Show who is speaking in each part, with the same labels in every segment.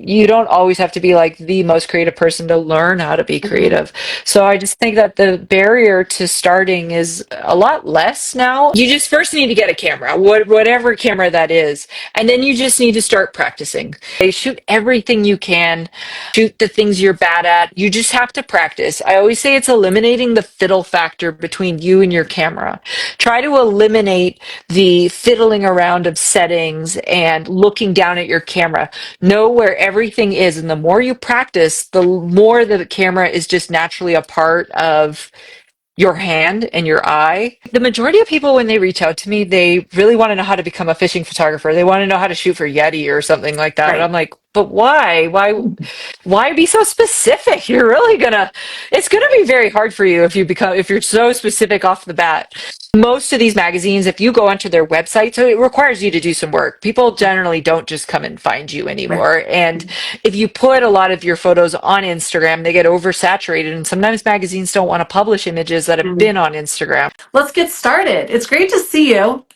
Speaker 1: you don't always have to be like the most creative person to learn how to be
Speaker 2: Mhm.
Speaker 1: creative. So I just think that the barrier to starting is a lot less now. You just first need to get a camera, whatever camera that is, and then you just need to start practicing. Shoot everything you can, shoot the things you're bad at. You just have to practice. I always say it's eliminating the fiddle factor between you and your camera. Try to eliminate the fiddling around of settings and looking down at your camera. Know where everything is, and the more you practice, the more the camera is just naturally a part of your hand and your eye. The majority of people, when they reach out to me, they really want to know how to become a fishing photographer. They want to know how to shoot for Yeti or something like that. And
Speaker 2: Right.
Speaker 1: I'm like, but why? Why be so specific? You're really gonna, it's gonna be very hard for you if you're so specific off the bat. Most of these magazines, if you go onto their website, so it requires you to do some work. People generally don't just come and find you
Speaker 2: Right.
Speaker 1: anymore. And if you put a lot of your photos on Instagram, they get oversaturated. And sometimes magazines don't want to publish images that have
Speaker 2: Mhm.
Speaker 1: been on Instagram.
Speaker 2: Let's get started. It's great to see you.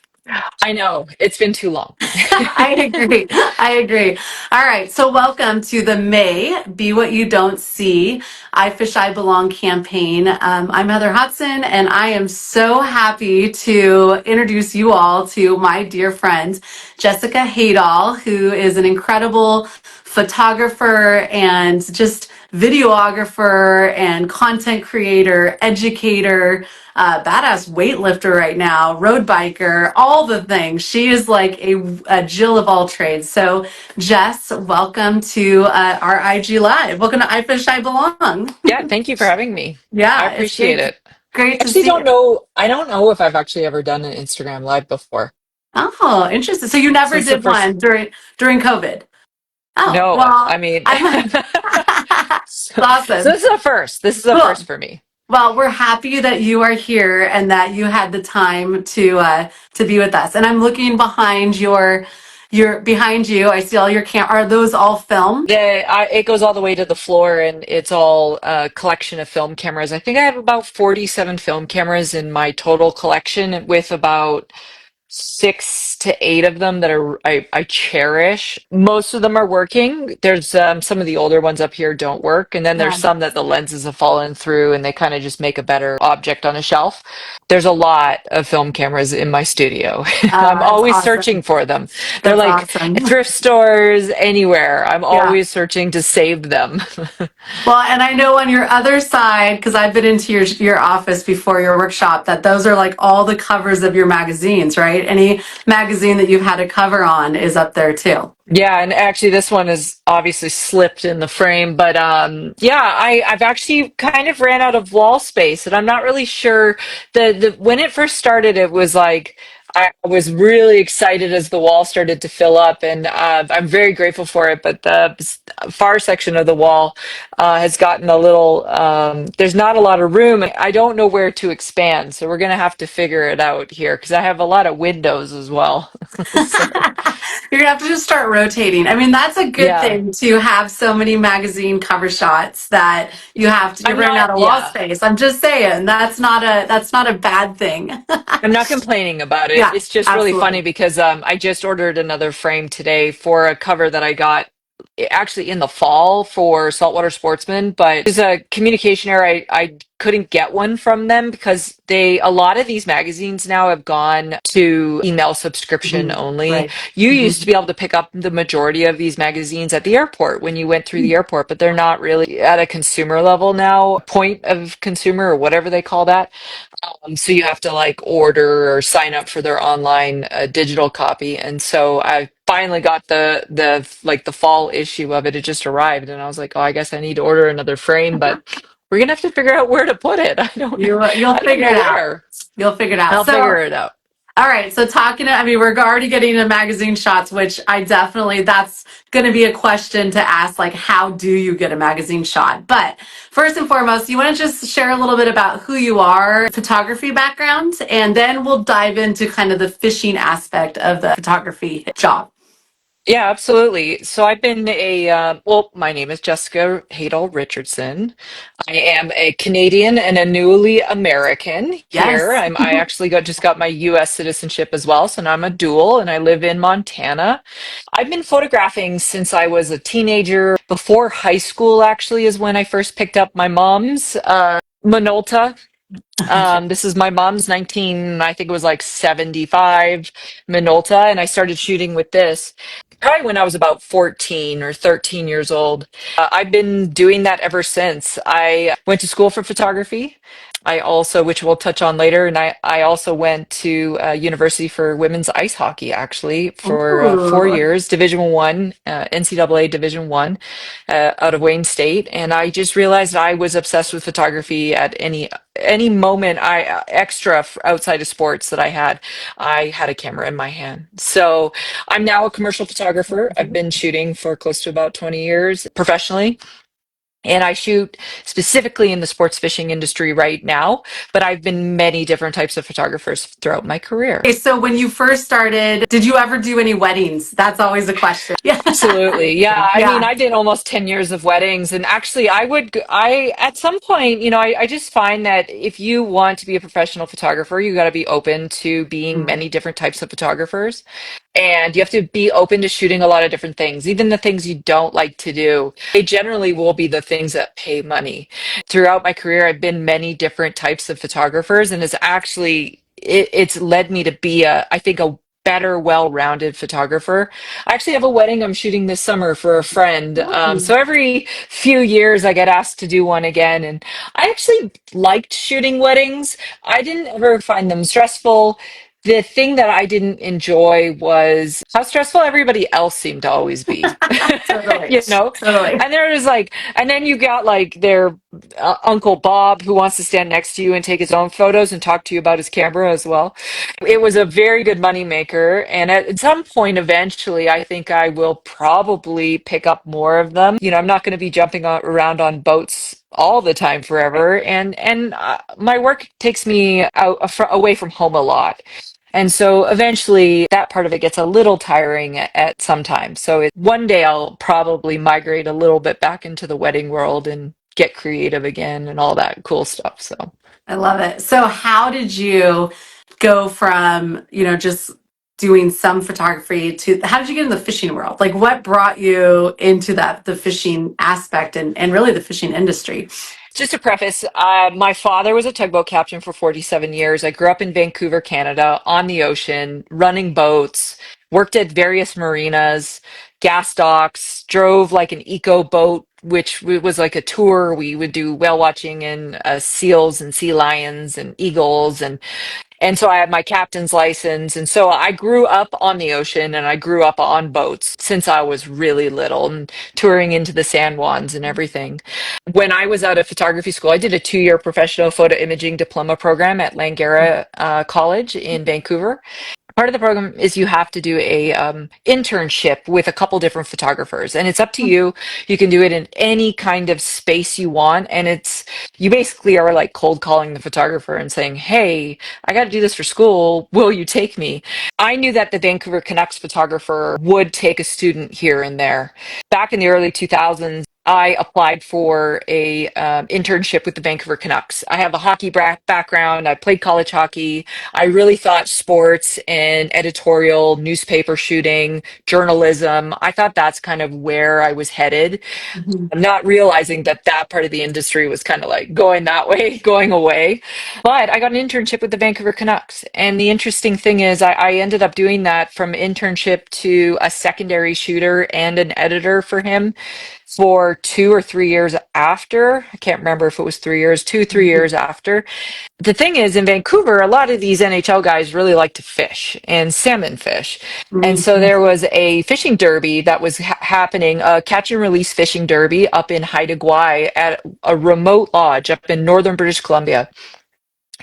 Speaker 1: I know it's been too long.
Speaker 2: I agree. I agree. All right. So, welcome to the May Be What You Don't See I Fish, I Belong campaign. I'm Heather Hudson, and I am so happy to introduce you all to my dear friend, Jessica Haydahl, who is an incredible photographer and just videographer and content creator, educator, badass weightlifter right now, road biker, all the things. She is like a Jill of all trades. So, Jess, welcome to our IG Live. Welcome to iFish, I Belong.
Speaker 1: Yeah, thank you for having me. I
Speaker 2: Yeah, it's
Speaker 1: appreciate
Speaker 2: great,
Speaker 1: it.
Speaker 2: great to
Speaker 1: Actually
Speaker 2: see you.
Speaker 1: don't know. I don't know if I've actually ever done an Instagram live before.
Speaker 2: Oh, interesting. So you
Speaker 1: So
Speaker 2: never
Speaker 1: this is the
Speaker 2: did
Speaker 1: first.
Speaker 2: one during COVID. Oh,
Speaker 1: No, I
Speaker 2: well,
Speaker 1: mean,
Speaker 2: I'm
Speaker 1: so, so
Speaker 2: awesome.
Speaker 1: this is a first. This is a first
Speaker 2: Cool.
Speaker 1: for me.
Speaker 2: Well, we're happy that you are here and that you had the time to be with us. And I'm looking behind your behind you. I see all your Are those all film?
Speaker 1: It goes all the way to the floor, and it's all a collection of film cameras. I think I have about 47 film cameras in my total collection, with about 6 to 8 of them that I cherish. Most of them are working. There's some of the older ones up here don't work, and then there's
Speaker 2: Yeah.
Speaker 1: some that the lenses have fallen through, and they kind of just make a better object on a shelf. There's a lot of film cameras in my studio. I'm
Speaker 2: That's
Speaker 1: always searching
Speaker 2: awesome.
Speaker 1: for them. They're
Speaker 2: That's
Speaker 1: like
Speaker 2: awesome.
Speaker 1: thrift stores anywhere. I'm
Speaker 2: Yeah.
Speaker 1: always searching to save them.
Speaker 2: Well, and I know on your other side, because I've been into your office before your workshop, that those are like all the covers of your magazines, right? Any magazine that you've had a cover on is up there too.
Speaker 1: Yeah, and actually this one is obviously slipped in the frame, but yeah, I've actually kind of ran out of wall space, and I'm not really sure. The when it first started, it was like I was really excited as the wall started to fill up, and I'm very grateful for it. But the far section of the wall has gotten a little. There's not a lot of room. I don't know where to expand, so we're gonna have to figure it out here because I have a lot of windows as well. So
Speaker 2: You're gonna have to just start rotating. I mean, that's a good
Speaker 1: yeah.
Speaker 2: thing to have so many magazine cover shots that you're
Speaker 1: I'm
Speaker 2: running
Speaker 1: not,
Speaker 2: out of wall
Speaker 1: yeah,
Speaker 2: space. I'm just saying that's not a bad thing.
Speaker 1: I'm not complaining about it.
Speaker 2: Yeah,
Speaker 1: It's just really funny
Speaker 2: absolutely.
Speaker 1: because I just ordered another frame today for a cover that I got actually in the fall for Saltwater Sportsman, but it's a communication error. I couldn't get one from them because a lot of these magazines now have gone to email subscription
Speaker 2: Mhm.
Speaker 1: only.
Speaker 2: Right.
Speaker 1: You used to
Speaker 2: Mhm.
Speaker 1: be able to pick up the majority of these magazines at the airport when you went through the airport, but they're not really at a consumer level now, point of consumer or whatever they call that. So you have to like order or sign up for their online digital copy. And so I finally got the like the fall issue of it. It just arrived, and I was like, oh, I guess I need to order another frame, but we're gonna have to figure out where to put it.
Speaker 2: You'll
Speaker 1: I don't
Speaker 2: figure
Speaker 1: know
Speaker 2: it out.
Speaker 1: where.
Speaker 2: You'll figure it out.
Speaker 1: I'll
Speaker 2: So,
Speaker 1: figure it out.
Speaker 2: all right. So I mean, we're already getting into magazine shots, which that's going to be a question to ask, like, how do you get a magazine shot? But first and foremost, you want to just share a little bit about who you are, photography background, and then we'll dive into kind of the fishing aspect of the photography job.
Speaker 1: Yeah, absolutely. So I've been well, my name is Jessica Haydahl Richardson. I am a Canadian and a newly American here.
Speaker 2: Yes.
Speaker 1: I actually just got my US citizenship as well, so now I'm a dual and I live in Montana. I've been photographing since I was a teenager. Before high school actually is when I first picked up my mom's Minolta. This is my mom's 19, I think it was like 75 Minolta, and I started shooting with this probably when I was about 14 or 13 years old. I've been doing that ever since. I went to school for photography. I also, which we'll touch on later, and I also went to university for women's ice hockey actually for four
Speaker 2: Ooh.
Speaker 1: years, Division One, NCAA Division One, out of Wayne State, and I just realized I was obsessed with photography at any moment outside of sports that I had a camera in my hand. So I'm now a commercial photographer. I've been shooting for close to about 20 years professionally. And I shoot specifically in the sports fishing industry right now, but I've been many different types of photographers throughout my career.
Speaker 2: Okay, so when you first started, did you ever do any weddings? That's always a question. Yeah.
Speaker 1: Absolutely. Yeah. I mean,
Speaker 2: Yeah.
Speaker 1: I did almost 10 years of weddings. And actually, at some point, I just find that if you want to be a professional photographer, you got to be open to being
Speaker 2: Mm.
Speaker 1: many different types of photographers. And you have to be open to shooting a lot of different things, even the things you don't like to do. They generally will be the things that pay money. Throughout my career, I've been many different types of photographers, and it's led me to be I think, a better, well-rounded photographer. I actually have a wedding I'm shooting this summer for a friend. So every few years I get asked to do one again. And I actually liked shooting weddings. I didn't ever find them stressful. The thing that I didn't enjoy was how stressful everybody else seemed to always be.
Speaker 2: Totally.
Speaker 1: you know?
Speaker 2: Totally.
Speaker 1: And there was like, and then you got like their Uncle Bob who wants to stand next to you and take his own photos and talk to you about his camera as well. It was a very good moneymaker. And at some point, eventually, I think I will probably pick up more of them. I'm not going to be jumping around on boats all the time forever. And my work takes me away from home a lot. And so eventually that part of it gets a little tiring at some time. So one day I'll probably migrate a little bit back into the wedding world and get creative again and all that cool stuff. So.
Speaker 2: I love it. So how did you go from, just doing some photography to how did you get in the fishing world? Like what brought you into the fishing aspect and really the fishing industry?
Speaker 1: Just to preface, my father was a tugboat captain for 47 years. I grew up in Vancouver, Canada, on the ocean, running boats, worked at various marinas, gas docks, drove like an eco boat, which was like a tour. We would do whale watching and seals and sea lions and eagles and so I have my captain's license. And so I grew up on the ocean and I grew up on boats since I was really little and touring into the San Juans and everything. When I was out of photography school, I did a 2-year professional photo imaging diploma program at Langara College in Vancouver. Part of the program is you have to do a internship with a couple different photographers, and it's up to you. You can do it in any kind of space you want, and you basically are like cold calling the photographer and saying, "Hey, I got to do this for school. Will you take me?" I knew that the Vancouver Canucks photographer would take a student here and there. Back in the early 2000s, I applied for a internship with the Vancouver Canucks. I have a hockey background. I played college hockey. I really thought sports and editorial, newspaper shooting, journalism, I thought that's kind of where I was headed.
Speaker 2: Mhm.
Speaker 1: I'm not realizing that that part of the industry was kind of like going that way, going away. But I got an internship with the Vancouver Canucks. And the interesting thing is, I ended up doing that from internship to a secondary shooter and an editor for him for 2 or 3 years after. I can't remember if it was 3 years, 2, 3 years after. The thing is, in Vancouver, a lot of these NHL guys really like to fish and salmon fish. And so
Speaker 2: Mhm.
Speaker 1: there was a fishing derby that was happening, a catch and release fishing derby up in Haida at a remote lodge up in northern British Columbia.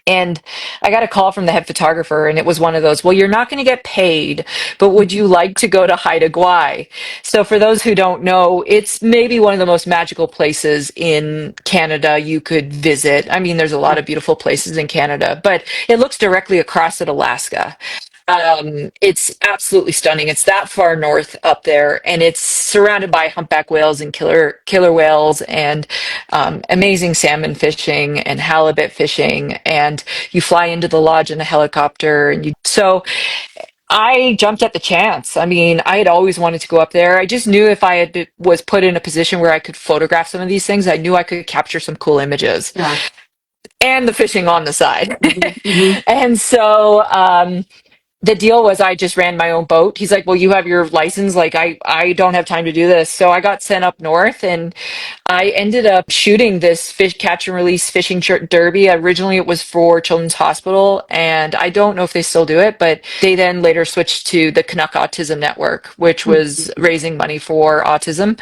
Speaker 1: And I got a call from the head photographer, and it was one of those, well, you're not going to get paid, but would you like to go to Haida Gwaii? So, for those who don't know, it's maybe one of the most magical places in Canada you could visit. I mean, there's a lot of beautiful places in Canada, but it looks directly across at Alaska. It's absolutely stunning. It's that far north up there, and it's surrounded by humpback whales and killer whales, and amazing salmon fishing and halibut fishing. And you fly into the lodge in a helicopter, and you so. I jumped at the chance. I mean, I had always wanted to go up there. I just knew if was put in a position where I could photograph some of these things, I knew I could capture some cool images
Speaker 2: Yeah.
Speaker 1: and the fishing on the side.
Speaker 2: Hmm.
Speaker 1: And so the deal was I just ran my own boat. He's like, "Well, you have your license. Like, I don't have time to do this." So I got sent up north, and I ended up shooting this fish catch and release fishing derby. Originally, it was for Children's Hospital, and I don't know if they still do it, but they then later switched to the Canuck Autism Network, which was raising money for autism.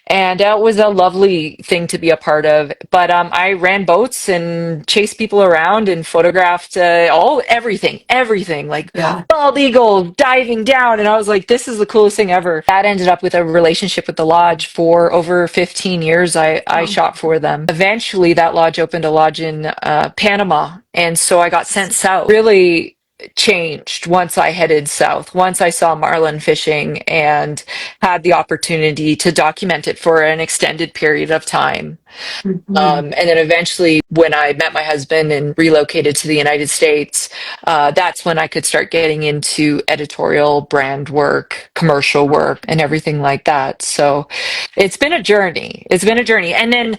Speaker 1: And that was a lovely thing to be a part of. But I ran boats and chased people around and photographed everything, like
Speaker 2: Yeah.
Speaker 1: bald eagle diving down. And I was like, this is the coolest thing ever. That ended up with a relationship with the lodge for over 15 years. I
Speaker 2: Oh.
Speaker 1: shot for them. Eventually, that lodge opened a lodge in Panama. And so I got sent south. Really changed once I headed south, once I saw marlin fishing and had the opportunity to document it for an extended period of time.
Speaker 2: Mhm.
Speaker 1: And then eventually, when I met my husband and relocated to the United States, that's when I could start getting into editorial brand work, commercial work, and everything like that. So it's been a journey. It's been a journey. And then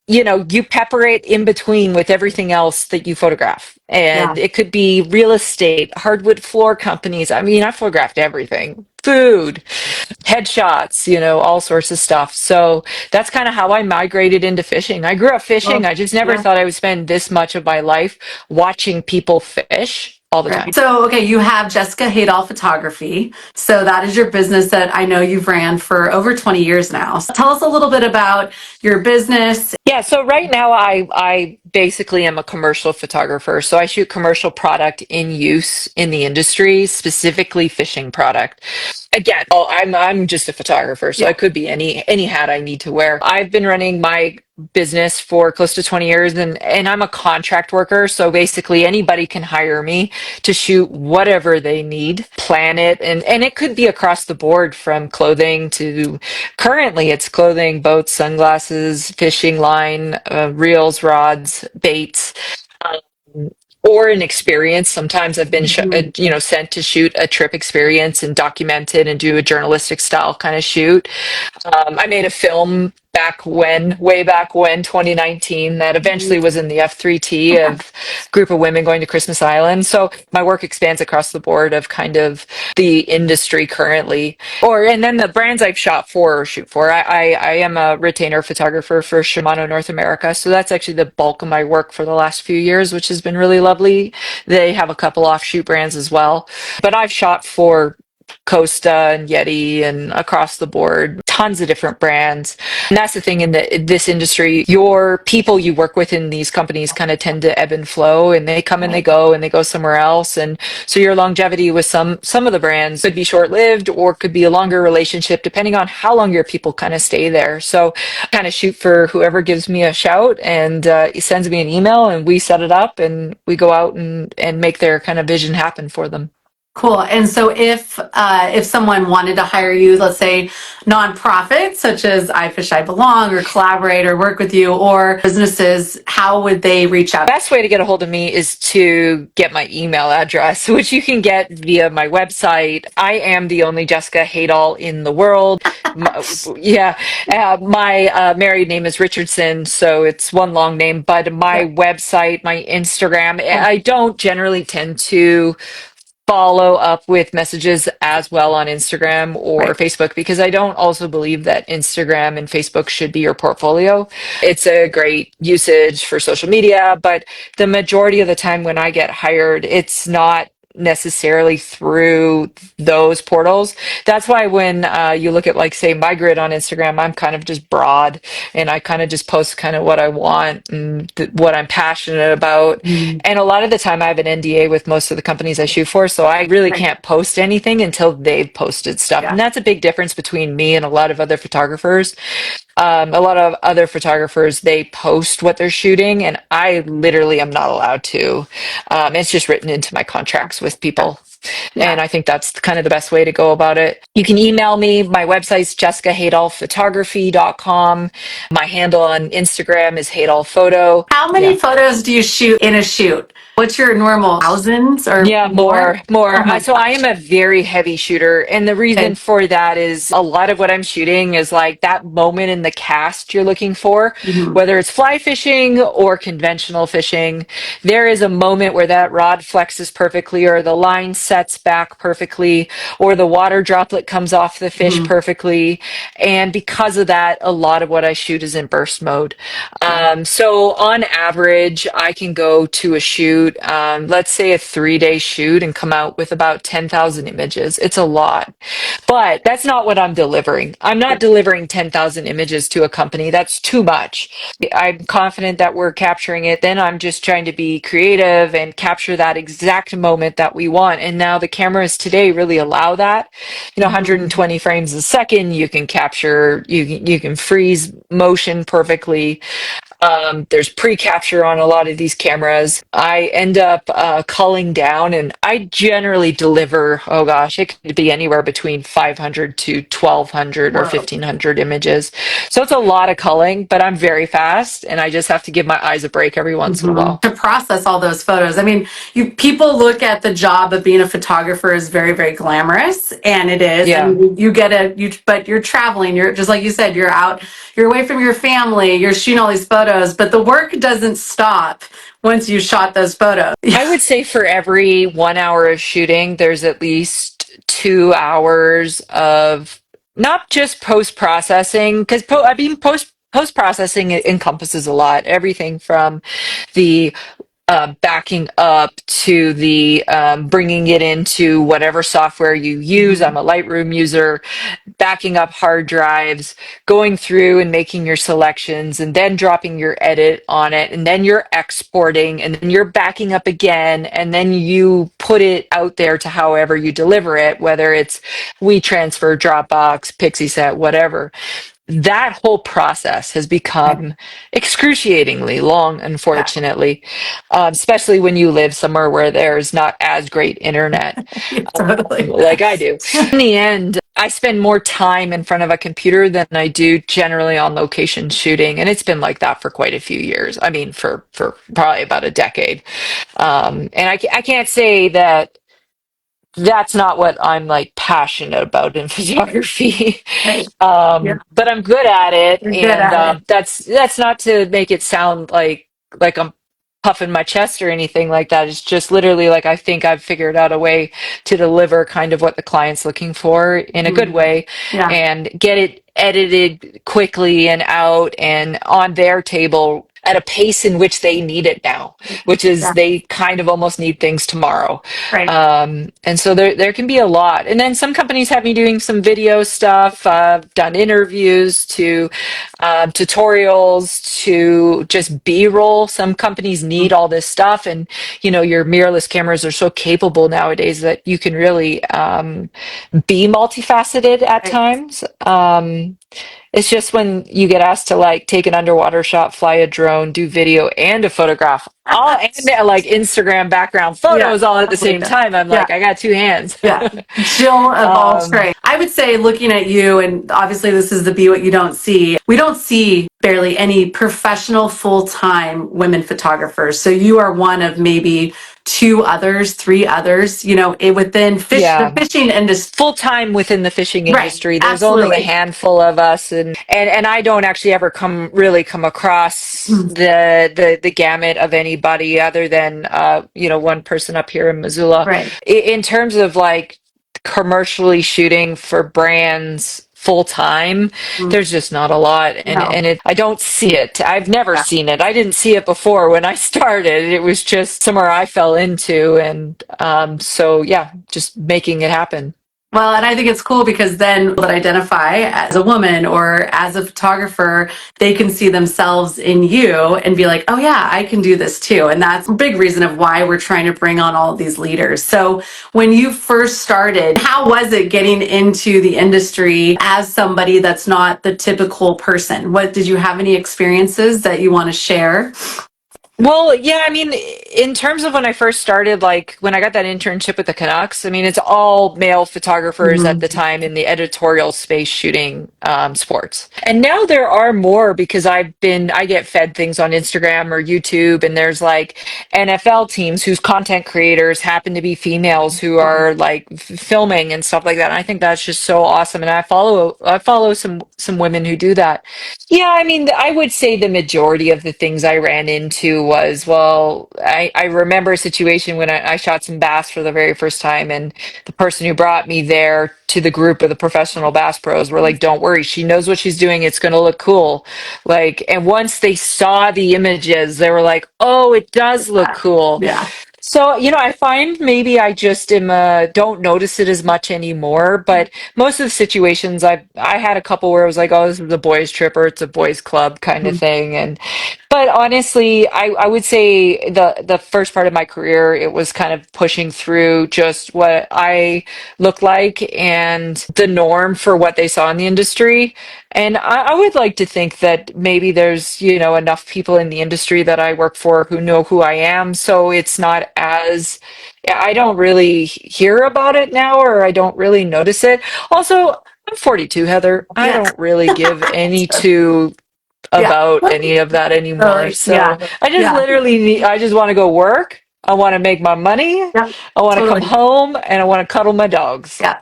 Speaker 1: you pepper it in between with everything else that you photograph.
Speaker 2: Yeah.
Speaker 1: And it could be real estate, hardwood floor companies. I mean, I photographed everything, food, headshots, all sorts of stuff. So that's kind of how I migrated into fishing. I grew up fishing.
Speaker 2: Well,
Speaker 1: I just never
Speaker 2: yeah.
Speaker 1: thought I would spend this much of my life watching people fish all the time.
Speaker 2: Right. So, okay, you have Jessica Haydahl Photography. So that is your business that I know you've ran for over 20 years now. So tell us a little bit about your business.
Speaker 1: Yeah, so right now I basically am a commercial photographer. So I shoot commercial product in use in the industry, specifically fishing product. Again, I'm just a photographer, so I
Speaker 2: Yeah.
Speaker 1: could be any hat I need to wear. I've been running my business for close to 20 years, and I'm a contract worker, so basically anybody can hire me to shoot whatever they need, plan it, and it could be across the board from clothing to currently it's clothing, boats, sunglasses, fishing line, reels, rods, baits. Um, or an experience. Sometimes I've been,
Speaker 2: Mhm.
Speaker 1: sent to shoot a trip experience and document it and do a journalistic style kind of shoot. I made a film way back when, 2019, that eventually was in the F3T of group of women going to Christmas Island. So my work expands across the board of kind of the industry currently. And then the brands I've shot for or shoot for. I am a retainer photographer for Shimano North America. So that's actually the bulk of my work for the last few years, which has been really lovely. They have a couple offshoot brands as well. But I've shot for Costa and Yeti and across the board, tons of different brands. And that's the thing in this industry, your people you work with in these companies kind of tend to ebb and flow, and they come and they go somewhere else. And so your longevity with some of the brands could be short-lived or could be a longer relationship depending on how long your people kind of stay there. So I kind of shoot for whoever gives me a shout and he sends me an email and we set it up and we go out and make their kind of vision happen for them.
Speaker 2: Cool. And so if someone wanted to hire you, let's say nonprofits such as iFishiBelong or collaborate or work with you or businesses, how would they reach out?
Speaker 1: Best way to get a hold of me is to get my email address, which you can get via my website. I am the only Jessica Haydahl in the world. My married name is Richardson, so it's one long name. But my
Speaker 2: Yeah.
Speaker 1: website, my Instagram, I don't generally tend to follow up with messages as well on Instagram or
Speaker 2: Right.
Speaker 1: Facebook because I don't also believe that Instagram and Facebook should be your portfolio. It's a great usage for social media, but the majority of the time when I get hired, it's not necessarily through those portals. That's why when you look at like say my grid on Instagram, I'm kind of just broad and I kind of just post kind of what I want and what I'm passionate about.
Speaker 2: Mhm.
Speaker 1: And a lot of the time I have an NDA with most of the companies I shoot for, so I really
Speaker 2: Right.
Speaker 1: can't post anything until they've posted stuff.
Speaker 2: Yeah.
Speaker 1: And that's a big difference between me and a lot of other photographers. A lot of other photographers, they post what they're shooting, and I literally am not allowed to. It's just written into my contracts with
Speaker 2: Yeah.
Speaker 1: people.
Speaker 2: Yeah.
Speaker 1: And I think that's kind of the best way to go about it. You can email me. My website's jessicahaydahlphotography.com. My handle on Instagram is Haydahl Photo.
Speaker 2: How many
Speaker 1: Yeah.
Speaker 2: photos do you shoot in a shoot? What's your normal thousands or
Speaker 1: Yeah,
Speaker 2: more?
Speaker 1: more.
Speaker 2: Oh my
Speaker 1: So I am
Speaker 2: gosh.
Speaker 1: a very heavy shooter. And the reason
Speaker 2: Okay.
Speaker 1: for that is a lot of what I'm shooting is like that moment in the cast you're looking for,
Speaker 2: Hmm.
Speaker 1: whether it's fly fishing or conventional fishing. There is a moment where that rod flexes perfectly, or the line sets back perfectly, or the water droplet comes off the fish
Speaker 2: Hmm.
Speaker 1: perfectly. And because of that, a lot of what I shoot is in burst mode.
Speaker 2: Yeah.
Speaker 1: So on average, I can go to a shoot, let's say a 3-day shoot, and come out with about 10,000 images. It's a lot, but that's not what I'm delivering. I'm not delivering 10,000 images to a company. That's too much. I'm confident that we're capturing it. Then I'm just trying to be creative and capture that exact moment that we want. And now the cameras today really allow that. 120 frames a second, you can capture, you can freeze motion perfectly. There's pre-capture on a lot of these cameras. I end up culling down, and I generally deliver, oh gosh, it could be anywhere between 500 to 1,200 or
Speaker 2: Whoa.
Speaker 1: 1,500 images. So it's a lot of culling, but I'm very fast, and I just have to give my eyes a break every once in a while.
Speaker 2: To process all those photos. I mean, people look at the job of being a photographer as very, very glamorous, and it is.
Speaker 1: Yeah.
Speaker 2: And but you're traveling. You're just like you said. You're out. You're away from your family. You're shooting all these photos, but the work doesn't stop once you shot those photos.
Speaker 1: I would say for every 1 hour of shooting, there's at least 2 hours of not just post processing, because post processing encompasses a lot, everything from the backing up to the bringing it into whatever software you use. I'm a Lightroom user, backing up hard drives, going through and making your selections, and then dropping your edit on it, and then you're exporting, and then you're backing up again, and then you put it out there to however you deliver it, whether it's WeTransfer, Dropbox, Pixieset, whatever. That whole process has become excruciatingly long,
Speaker 2: Yeah,
Speaker 1: unfortunately, especially when you live somewhere where there's not as great internet,
Speaker 2: yeah, totally.
Speaker 1: like I do. In the end, I spend more time in front of a computer than I do generally on location shooting, and it's been like that for quite a few years. I mean, for probably about a decade. And I can't say that that's not what I'm like passionate about in photography.
Speaker 2: Right. Yeah,
Speaker 1: But I'm good at it,
Speaker 2: you're good
Speaker 1: and
Speaker 2: at it.
Speaker 1: that's not to make it sound like I'm puffing my chest or anything like that. It's just literally like I think I've figured out a way to deliver kind of what the client's looking for in a good
Speaker 2: Mhm.
Speaker 1: way,
Speaker 2: Yeah.
Speaker 1: and get it edited quickly and out and on their table at a pace in which they need it now, which is
Speaker 2: Yeah.
Speaker 1: they kind of almost need things tomorrow.
Speaker 2: Right.
Speaker 1: And so there can be a lot. And then some companies have me doing some video stuff. I've done interviews to tutorials to just B-roll. Some companies need all this stuff. And, your mirrorless cameras are so capable nowadays that you can really be multifaceted at
Speaker 2: Right.
Speaker 1: times. It's just when you get asked to like take an underwater shot, fly a drone, do video and a photograph, all and like Instagram background
Speaker 2: Yeah,
Speaker 1: photos all at the
Speaker 2: totally.
Speaker 1: same time. I'm
Speaker 2: Yeah.
Speaker 1: like, I got two hands.
Speaker 2: Yeah, Jill of all
Speaker 1: um,
Speaker 2: trades. I would say, looking at you, and obviously this is the be what you don't see. We don't see barely any professional full-time women photographers. So you are one of maybe two others, three others. Within the
Speaker 1: yeah.
Speaker 2: fishing industry.
Speaker 1: Full time within the fishing
Speaker 2: Right.
Speaker 1: industry. There's only a
Speaker 2: Absolutely.
Speaker 1: handful of us, and I don't actually ever come across
Speaker 2: Mm.
Speaker 1: the gamut of anybody other than one person up here in Missoula.
Speaker 2: Right.
Speaker 1: In terms of like commercially shooting for brands full time,
Speaker 2: Mm.
Speaker 1: there's just not a lot,
Speaker 2: No.
Speaker 1: I don't see it. I've never
Speaker 2: Yeah.
Speaker 1: seen it. I didn't see it before when I started. It was just somewhere I fell into, and so yeah, just making it happen.
Speaker 2: Well, and I think it's cool because then that identify as a woman or as a photographer, they can see themselves in you and be like, oh yeah, I can do this too. And that's a big reason of why we're trying to bring on all of these leaders. So when you first started, how was it getting into the industry as somebody that's not the typical person? What did you have any experiences that you want to share?
Speaker 1: Well, yeah, I mean, in terms of when I first started, like when I got that internship with the Canucks, I mean, it's all male photographers at the
Speaker 2: Mhm.
Speaker 1: time in the editorial space shooting sports. And now there are more because I get fed things on Instagram or YouTube, and there's like NFL teams whose content creators happen to be females who are like filming and stuff like that. And I think that's just so awesome. And I follow some women who do that. Yeah, I mean, I would say the majority of the things I ran into was, well, I remember a situation when I shot some bass for the very first time, and the person who brought me there to the group of the professional bass pros were like, don't worry, she knows what she's doing. It's going to look cool. Like, and once they saw the images, they were like, oh, it does look cool.
Speaker 2: Yeah.
Speaker 1: So, I find maybe I just don't notice it as much anymore, but most of the situations I had a couple where it was like, oh, this is a boys trip or it's a boys club kind of
Speaker 2: Mhm.
Speaker 1: thing. But honestly, I would say the first part of my career, it was kind of pushing through just what I look like and the norm for what they saw in the industry. And I would like to think that maybe there's, enough people in the industry that I work for who know who I am. So it's not as, I don't really hear about it now, or I don't really notice it. Also, I'm 42, Heather. I
Speaker 2: Yeah.
Speaker 1: don't really give any two
Speaker 2: Yeah.
Speaker 1: about any of that anymore.
Speaker 2: Totally. Yeah.
Speaker 1: So I just
Speaker 2: Yeah.
Speaker 1: literally I just want to go work. I want to make my money.
Speaker 2: Yeah.
Speaker 1: I want to come
Speaker 2: Totally.
Speaker 1: home and I want to cuddle my dogs
Speaker 2: Yeah.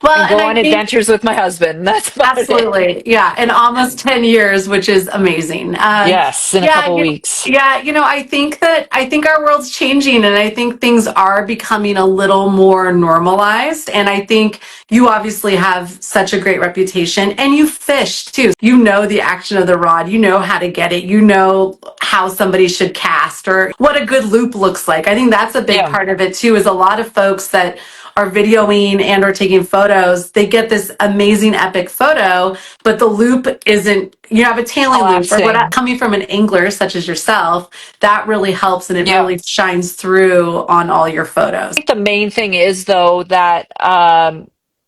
Speaker 2: Well,
Speaker 1: and
Speaker 2: and
Speaker 1: go
Speaker 2: I
Speaker 1: on
Speaker 2: think
Speaker 1: adventures with my husband. That's about it.
Speaker 2: absolutely. Yeah. In almost 10 years, which is amazing.
Speaker 1: Yes, in a
Speaker 2: Yeah.
Speaker 1: couple weeks.
Speaker 2: I think our world's changing and I think things are becoming a little more normalized. And I think you obviously have such a great reputation and you fish too. You know the action of the rod, you know how to get it, you know how somebody should cast or what a good loop looks like. I think that's a big
Speaker 1: Yeah.
Speaker 2: part of it too, is a lot of folks that are videoing and or taking photos, they get this amazing epic photo, but the loop isn't, you have a tailing loop or what,
Speaker 1: Collapsing.
Speaker 2: coming from an angler such as yourself, that really helps and it
Speaker 1: Yeah.
Speaker 2: really shines through on all your photos.
Speaker 1: I think the main thing is, though, that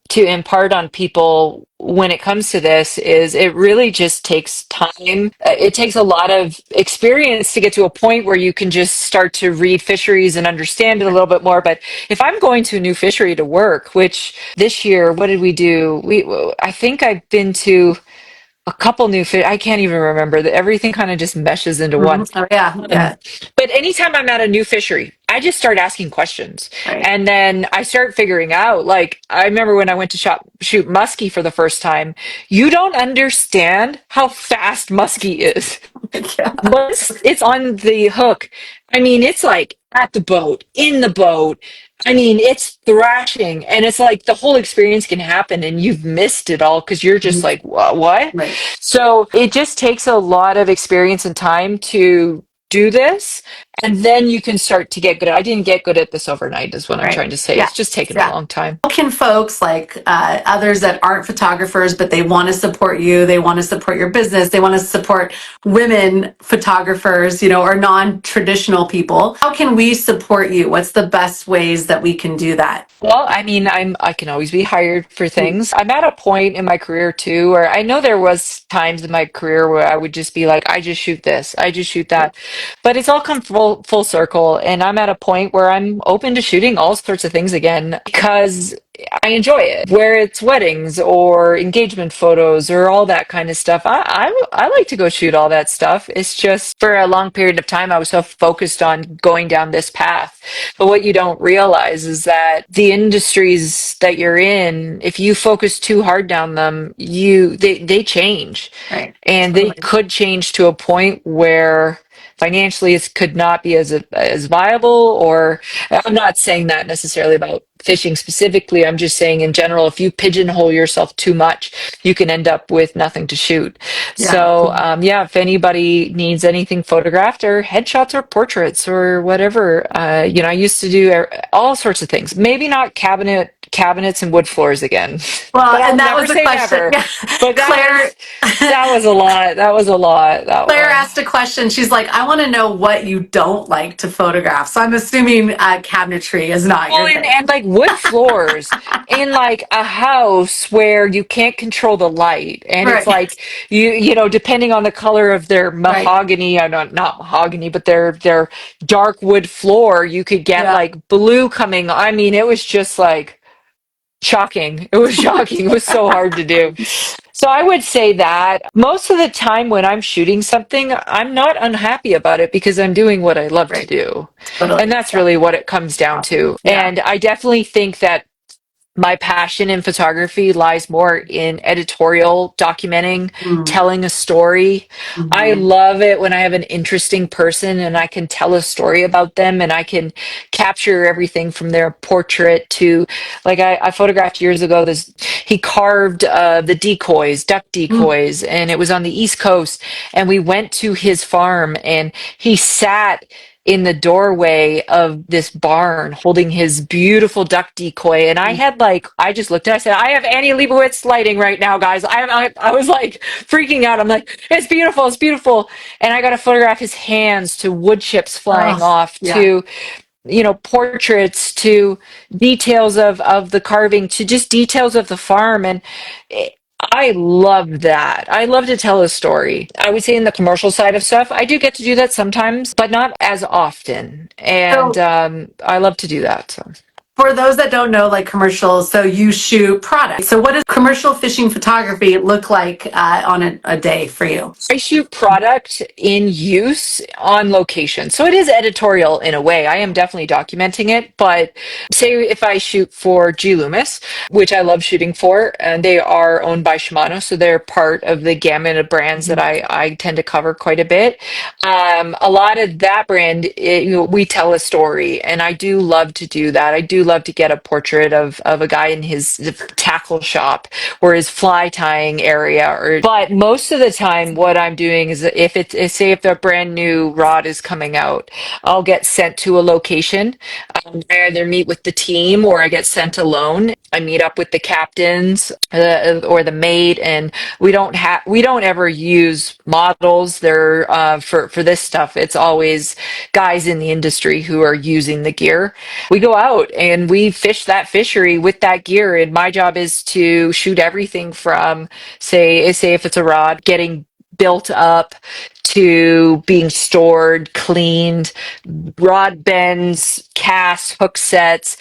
Speaker 1: to impart on people when it comes to this is it really just takes time. It takes a lot of experience to get to a point where you can just start to read fisheries and understand it a little bit more. But if I'm going to a new fishery to work, which this year, what did we do? I think I've been to a couple new fish. I can't even remember that everything kind of just meshes into one.
Speaker 2: Mhm. Oh yeah,
Speaker 1: Um,
Speaker 2: yeah,
Speaker 1: but anytime I'm at a new fishery, I just start asking questions.
Speaker 2: right.
Speaker 1: And then I start figuring out, like, I remember when I went to shoot muskie for the first time, you don't understand how fast muskie is.
Speaker 2: Yeah.
Speaker 1: Once it's on the hook, I mean, it's like at the boat, in the boat. I mean, it's thrashing, and it's like the whole experience can happen, and you've missed it all because you're just
Speaker 2: Mhm.
Speaker 1: like, what?
Speaker 2: Right,
Speaker 1: So it just takes a lot of experience and time to do this, and then you can start to get good. I didn't get good at this overnight, is what I'm
Speaker 2: right.
Speaker 1: trying to say.
Speaker 2: Yeah,
Speaker 1: It's just taken a
Speaker 2: yeah.
Speaker 1: long time.
Speaker 2: How can folks like others that aren't photographers, but they want to support you, they want to support your business, they want to support women photographers, or non-traditional people, how can we support you? What's the best ways that we can do that?
Speaker 1: Well, I mean, I can always be hired for things. I'm at a point in my career too where I know there was times in my career where I would just be like, I just shoot this, I just shoot that. But it's all come full circle, and I'm at a point where I'm open to shooting all sorts of things again because I enjoy it. Where it's weddings or engagement photos or all that kind of stuff. I like to go shoot all that stuff. It's just for a long period of time I was so focused on going down this path. But what you don't realize is that the industries that you're in, if you focus too hard down them, they change.
Speaker 2: Right.
Speaker 1: And they
Speaker 2: Totally.
Speaker 1: could change to a point where financially it could not be as viable. Or I'm not saying that necessarily about fishing specifically. I'm just saying in general, if you pigeonhole yourself too much, you can end up with nothing to shoot.
Speaker 2: Yeah.
Speaker 1: So yeah, if anybody needs anything photographed or headshots or portraits or whatever, I used to do all sorts of things. Maybe not cabinets and wood floors again.
Speaker 2: Well,
Speaker 1: But I'll
Speaker 2: and that was
Speaker 1: never
Speaker 2: the
Speaker 1: say
Speaker 2: question.
Speaker 1: never.
Speaker 2: Yeah.
Speaker 1: But
Speaker 2: Claire
Speaker 1: that was a lot. That was a lot. That
Speaker 2: Claire
Speaker 1: one.
Speaker 2: asked a question. She's like, I want to know what you don't like to photograph. So I'm assuming cabinetry is not
Speaker 1: Well,
Speaker 2: your thing.
Speaker 1: and like wood floors in like a house where you can't control the light, and it's
Speaker 2: Right.
Speaker 1: like depending on the color of their
Speaker 2: Right.
Speaker 1: mahogany, not mahogany, but their dark wood floor, you could get
Speaker 2: Yeah.
Speaker 1: like blue coming. I mean, it was just like shocking. It was shocking. It was so hard to do. So I would say that most of the time when I'm shooting something, I'm not unhappy about it because I'm doing what I love to
Speaker 2: Right.
Speaker 1: do. And
Speaker 2: Totally.
Speaker 1: that's really what it comes down to.
Speaker 2: Yeah.
Speaker 1: And I definitely think that my passion in photography lies more in editorial documenting, telling a story. I
Speaker 2: Mm-hmm.
Speaker 1: love it when I have an interesting person and I can tell a story about them and I can capture everything from their portrait to, like, I photographed years ago this, he carved the decoys, duck decoys, and it was on the East Coast. And we went to his farm and he sat in the doorway of this barn holding his beautiful duck decoy. And I had like, I just looked at it, I said, I have Annie Leibovitz lighting right now, guys. I was like freaking out. I'm like, it's beautiful, it's beautiful. And I got to photograph his hands to wood chips
Speaker 2: Oh,
Speaker 1: flying off
Speaker 2: yeah.
Speaker 1: to, portraits to details of the carving to just details of the farm. And it, I love that. I love to tell a story. I would say in the commercial side of stuff, I do get to do that sometimes, but not as often. And
Speaker 2: So
Speaker 1: I love to do that. So.
Speaker 2: for those that don't know, like commercials, so you shoot products. So what does commercial fishing photography look like on a day for you?
Speaker 1: I shoot product in use on location. So it is editorial in a way. I am definitely documenting it. But say if I shoot for G. Loomis, which I love shooting for, and they are owned by Shimano. So they're part of the gamut of brands that I tend to cover quite a bit. A lot of that brand, we tell a story. And I do love to do that. I do love to get a portrait of a guy in his tackle shop or his fly tying area. But most of the time, what I'm doing is if say if the brand new rod is coming out, I'll get sent to a location. I either meet with the team or I get sent alone. I meet up with the captains or the mate, and we don't ever use models. They're for this stuff. It's always guys in the industry who are using the gear. We go out and we fish that fishery with that gear, and my job is to shoot everything from say if it's a rod getting built up to being stored, cleaned, rod bends, casts, hook sets,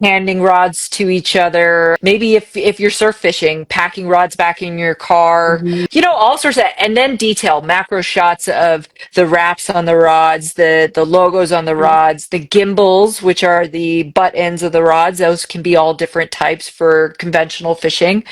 Speaker 1: handing rods to each other. Maybe if you're surf fishing, packing rods back in your car, all sorts of, and then detail macro shots of the wraps on the rods, the logos on the rods, the gimbals, which are the butt ends of the rods. Those can be all different types for conventional fishing,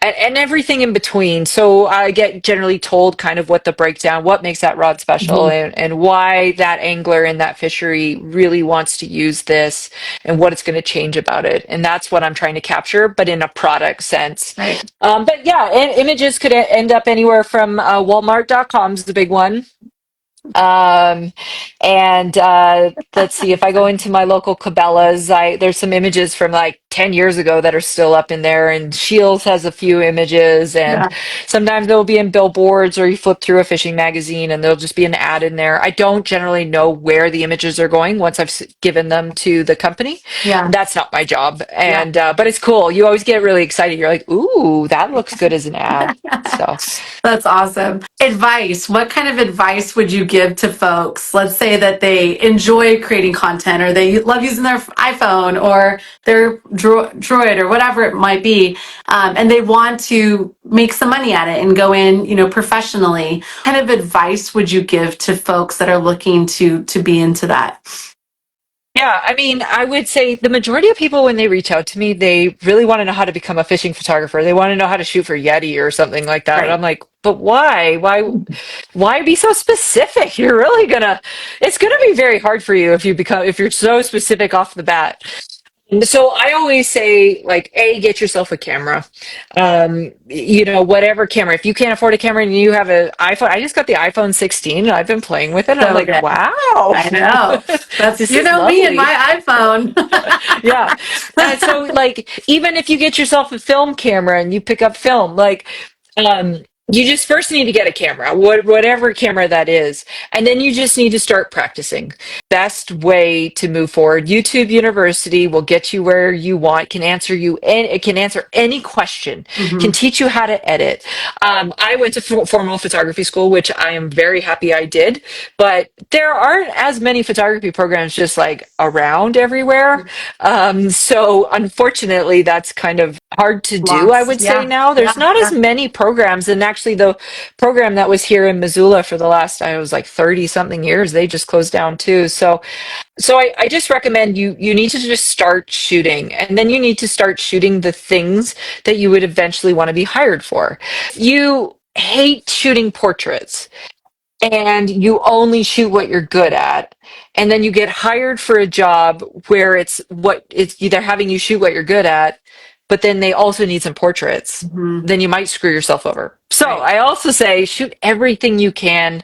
Speaker 1: and everything in between. So I get generally told kind of what the breakdown, what makes that rod special, and why that angler in that fishery really wants to use this, and what it's going to change about it. And that's what I'm trying to capture, but in a product sense.
Speaker 2: Right.
Speaker 1: But yeah, images could end up anywhere from Walmart.com is the big one. Um, and let's see, if I go into my local Cabela's, there's some images from like 10 years ago that are still up in there, and Shields has a few images, and
Speaker 2: Yeah.
Speaker 1: sometimes they'll be in billboards or you flip through a fishing magazine and there'll just be an ad in there. I don't generally know where the images are going once I've given them to the company.
Speaker 2: Yeah.
Speaker 1: That's not my job.
Speaker 2: Yeah.
Speaker 1: And but it's cool. You always get really excited. You're like, ooh, that looks good as an ad. So
Speaker 2: That's awesome. Advice. What kind of advice would you give to folks? Let's say that they enjoy creating content or they love using their iPhone or their Droid or whatever it might be, and they want to make some money at it and go in, professionally. What kind of advice would you give to folks that are looking to be into that?
Speaker 1: yeah, I mean, I would say the majority of people, when they reach out to me, they really want to know how to become a fishing photographer. They want to know how to shoot for Yeti or something like that. And
Speaker 2: Right.
Speaker 1: I'm like, but why? Why be so specific? It's gonna be very hard for you if you're so specific off the bat. So I always say, like, get yourself a camera. Whatever camera. If you can't afford a camera and you have an iPhone, I just got the iPhone 16 and I've been playing with it. And I'm
Speaker 2: So
Speaker 1: like,
Speaker 2: good.
Speaker 1: wow,
Speaker 2: I know. That's,
Speaker 1: this
Speaker 2: you
Speaker 1: is
Speaker 2: know me and
Speaker 1: lovely.
Speaker 2: my iPhone.
Speaker 1: Yeah. So like even if you get yourself a film camera and you pick up film, like you just first need to get a camera, whatever camera that is, and then you just need to start practicing. Best way to move forward. YouTube University will get you where you want, can answer you, and it can answer any question, can
Speaker 2: Hmm.
Speaker 1: teach you how to edit. I went to formal photography school, which I am very happy I did, but there aren't as many photography programs just like around everywhere. So unfortunately, that's kind of hard to do, I
Speaker 2: Lost.
Speaker 1: would say
Speaker 2: Yeah.
Speaker 1: now. There's
Speaker 2: Yeah.
Speaker 1: not as
Speaker 2: Yeah.
Speaker 1: many programs. And actually, the program that was here in Missoula for the last, I was like 30 something years, they just closed down too. So I just recommend you need to just start shooting, and then you need to start shooting the things that you would eventually want to be hired for. You hate shooting portraits and you only shoot what you're good at, and then you get hired for a job where it's either having you shoot what you're good at, but then they also need some portraits,
Speaker 2: Hmm.
Speaker 1: then you might screw yourself over. So
Speaker 2: Right.
Speaker 1: I also say shoot everything you can.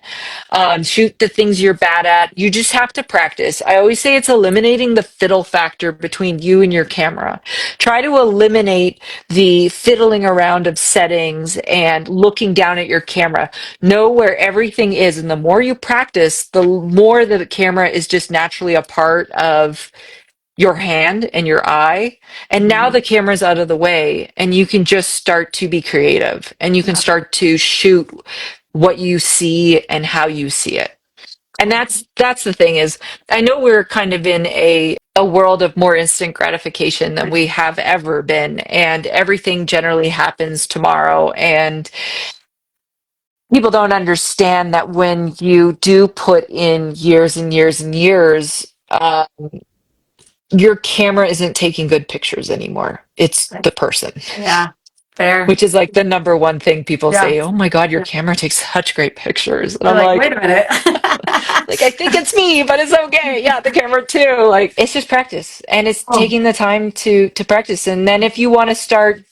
Speaker 1: Shoot the things you're bad at. You just have to practice. I always say it's eliminating the fiddle factor between you and your camera. Try to eliminate the fiddling around of settings and looking down at your camera. Know where everything is. And the more you practice, the more the camera is just naturally a part of your hand and your eye. And now
Speaker 2: Hmm.
Speaker 1: the camera's out of the way and you can just start to be creative and you can
Speaker 2: Yeah.
Speaker 1: start to shoot what you see and how you see it. And that's the thing is, I know we're kind of in a world of more instant gratification than we have ever been, and everything generally happens tomorrow. And people don't understand that when you do put in years and years and years, your camera isn't taking good pictures anymore. It's
Speaker 2: Right.
Speaker 1: the person,
Speaker 2: Yeah. Fair.
Speaker 1: which is like the number one thing people
Speaker 2: Yeah.
Speaker 1: say. Oh my God, your
Speaker 2: Yeah.
Speaker 1: camera takes such great pictures. And
Speaker 2: You're
Speaker 1: I'm
Speaker 2: like, wait
Speaker 1: like,
Speaker 2: a minute.
Speaker 1: like, I think it's me, but it's okay. Yeah, the camera too. Like, it's just practice, and it's
Speaker 2: Oh.
Speaker 1: taking the time to practice. And then if you want to start,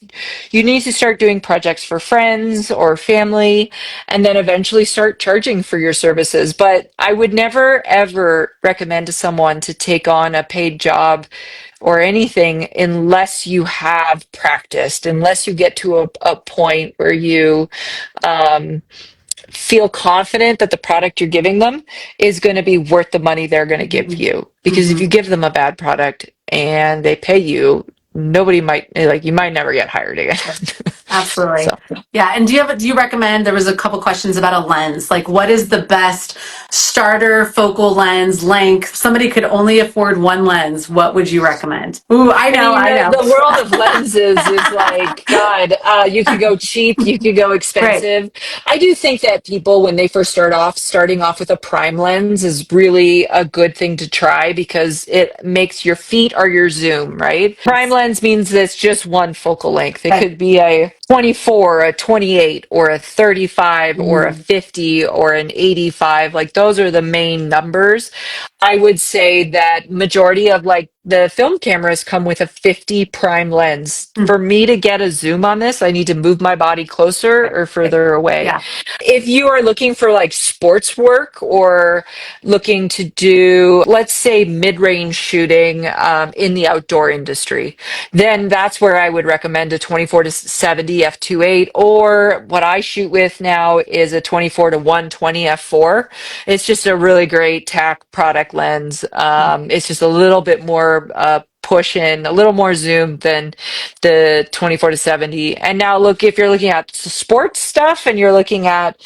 Speaker 1: you need to start doing projects for friends or family, and then eventually start charging for your services. But I would never ever recommend to someone to take on a paid job or anything unless you have practiced, unless you get to a point where you um, feel confident that the product you're giving them is going to be worth the money they're going to give you. Because if
Speaker 2: Hmm.
Speaker 1: you give them a bad product and they pay you, nobody might, like, you might never get hired again.
Speaker 2: Absolutely.
Speaker 1: So,
Speaker 2: Yeah. And do you recommend, there was a couple questions about a lens, like what is the best starter focal lens length? If somebody could only afford one lens, what would you recommend? Ooh, I
Speaker 1: I
Speaker 2: know,
Speaker 1: mean,
Speaker 2: I know.
Speaker 1: the world of lenses is like, God, you could go cheap, you could go
Speaker 2: Great.
Speaker 1: expensive. I do think that people, when they first starting off with a prime lens is really a good thing to try because it makes your feet are your zoom, right? Prime lens means it's just one focal length. It
Speaker 2: Okay.
Speaker 1: could be a 24, a 28, or a 35, or a
Speaker 2: Mm.
Speaker 1: 50, or an 85. Like those are the main numbers. I would say that majority of like the film cameras come with a 50 prime lens.
Speaker 2: Mm.
Speaker 1: For me to get a zoom on this, I need to move my body closer
Speaker 2: Okay.
Speaker 1: or
Speaker 2: Okay.
Speaker 1: further away.
Speaker 2: Yeah.
Speaker 1: If you are looking for like sports work or looking to do, let's say, mid-range shooting in the outdoor industry, then that's where I would recommend a 24 to 70 f2.8, or what I shoot with now is a 24 to 120 f4. It's just a really great tack product lens. It's just a little bit more push in, a little more zoom than the 24 to 70. And now look, if you're looking at sports stuff and you're looking at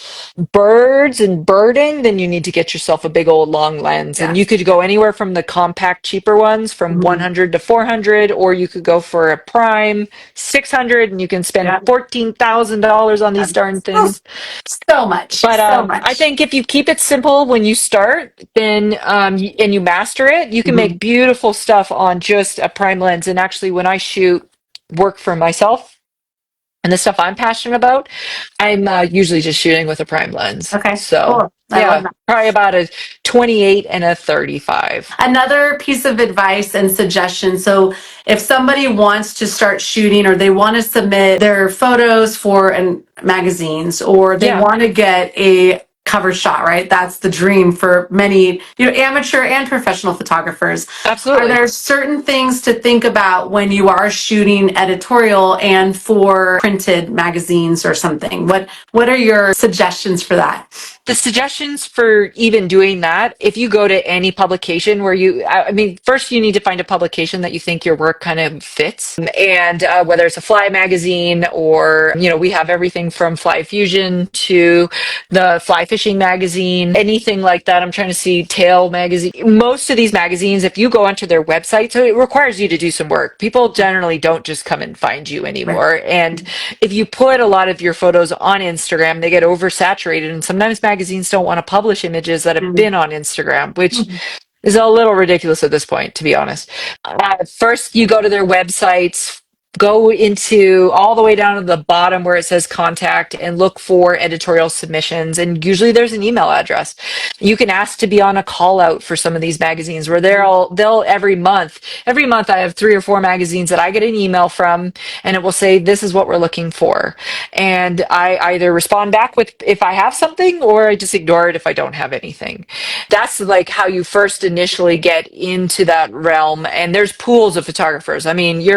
Speaker 1: birds and birding, then you need to get yourself a big old long lens. And
Speaker 2: Yeah.
Speaker 1: you could go anywhere from the compact, cheaper ones from
Speaker 2: Mhm.
Speaker 1: 100 to 400, or you could go for a prime 600 and you can spend
Speaker 2: Yeah.
Speaker 1: $14,000 on these darn
Speaker 2: So,
Speaker 1: things.
Speaker 2: so much,
Speaker 1: But
Speaker 2: so
Speaker 1: I
Speaker 2: much.
Speaker 1: think if you keep it simple when you start, then and you master it, you can
Speaker 2: Mhm.
Speaker 1: make beautiful stuff on just a prime lens. And actually, when I shoot work for myself and the stuff I'm passionate about, I'm usually just shooting with a prime lens.
Speaker 2: Okay,
Speaker 1: So
Speaker 2: cool. I love
Speaker 1: yeah,
Speaker 2: that.
Speaker 1: probably about a 28 and a 35.
Speaker 2: Another piece of advice and suggestion. So if somebody wants to start shooting or they want to submit their photos for magazines or they
Speaker 1: Yeah,
Speaker 2: want to get a cover shot, right? That's the dream for many, amateur and professional photographers. Are
Speaker 1: absolutely.
Speaker 2: there certain things to think about when you are shooting editorial and for printed magazines or something? What are your suggestions for that?
Speaker 1: The suggestions for even doing that, if you go to any publication where I mean, first you need to find a publication that you think your work kind of fits. And whether it's a fly magazine or, we have everything from Fly Fusion to the fly fishing magazine, anything like that. I'm trying to see Tail magazine. Most of these magazines, if you go onto their website, so it requires you to do some work. People generally don't just come and find you
Speaker 2: Right.
Speaker 1: anymore. And if you put a lot of your photos on Instagram, they get oversaturated. And sometimes magazines don't want to publish images that have been on Instagram, which is a little ridiculous at this point, to be honest. First, you go to their websites, go into all the way down to the bottom where it says contact and look for editorial submissions. And usually there's an email address. You can ask to be on a call out for some of these magazines where they'll every month I have 3 or 4 magazines that I get an email from, and it will say, this is what we're looking for. And I either respond back with if I have something, or I just ignore it if I don't have anything. That's like how you first initially get into that realm. And there's pools of photographers. I mean,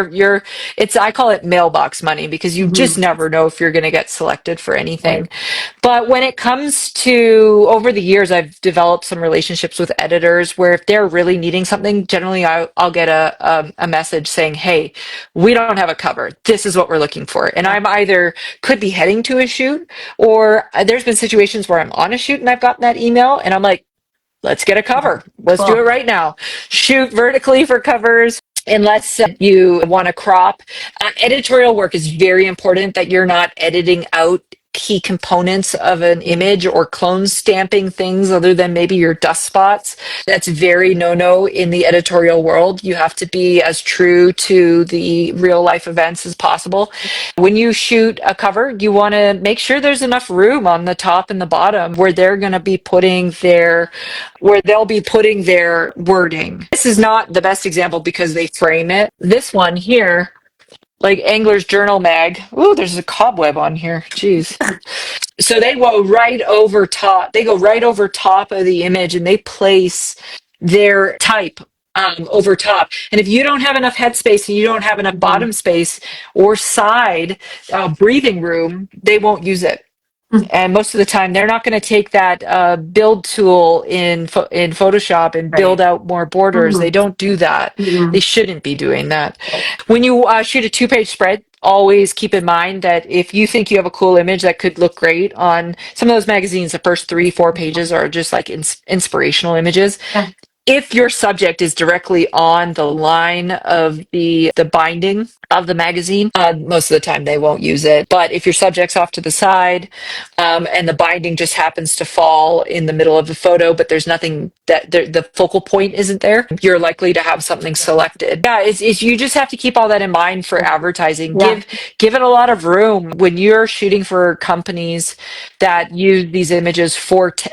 Speaker 1: I call it mailbox money, because you just never know if you're going to get selected for anything. But when it comes to, over the years, I've developed some relationships with editors where if they're really needing something, generally I'll get a message saying, hey, we don't have a cover. This is what we're looking for. And I'm either could be heading to a shoot, or there's been situations where I'm on a shoot and I've gotten that email and I'm like, let's get a cover. Let's do it
Speaker 2: Cool.
Speaker 1: right now. Shoot vertically for covers. Unless you want to crop. Editorial work is very important, that you're not editing out key components of an image or clone stamping things other than maybe your dust spots. That's very no in the editorial world. You have to be as true to the real life events as possible. When you shoot a cover, you want to make sure there's enough room on the top and the bottom where they'll be putting their wording. This is not the best example because they frame it. This one here, like Angler's Journal Mag. Ooh, there's a cobweb on here. Jeez. So they go right over top. They go right over top of the image and they place their type over top. And if you don't have enough headspace and you don't have enough bottom space or side breathing room, they won't use it. And most of the time, they're not going to take that build tool in Photoshop and build
Speaker 2: Right.
Speaker 1: out more borders. They don't do that. They shouldn't be doing that. When you shoot a 2-page spread, always keep in mind that if you think you have a cool image that could look great on some of those magazines, the first 3-4 pages are just like inspirational images.
Speaker 2: Yeah.
Speaker 1: If your subject is directly on the line of the binding of the magazine, most of the time they won't use it. But if your subject's off to the side and the binding just happens to fall in the middle of the photo, but there's nothing that the focal point isn't there, you're likely to have something selected. Yeah, it's you just have to keep all that in mind for advertising.
Speaker 2: Yeah.
Speaker 1: Give it a lot of room when you're shooting for companies that use these images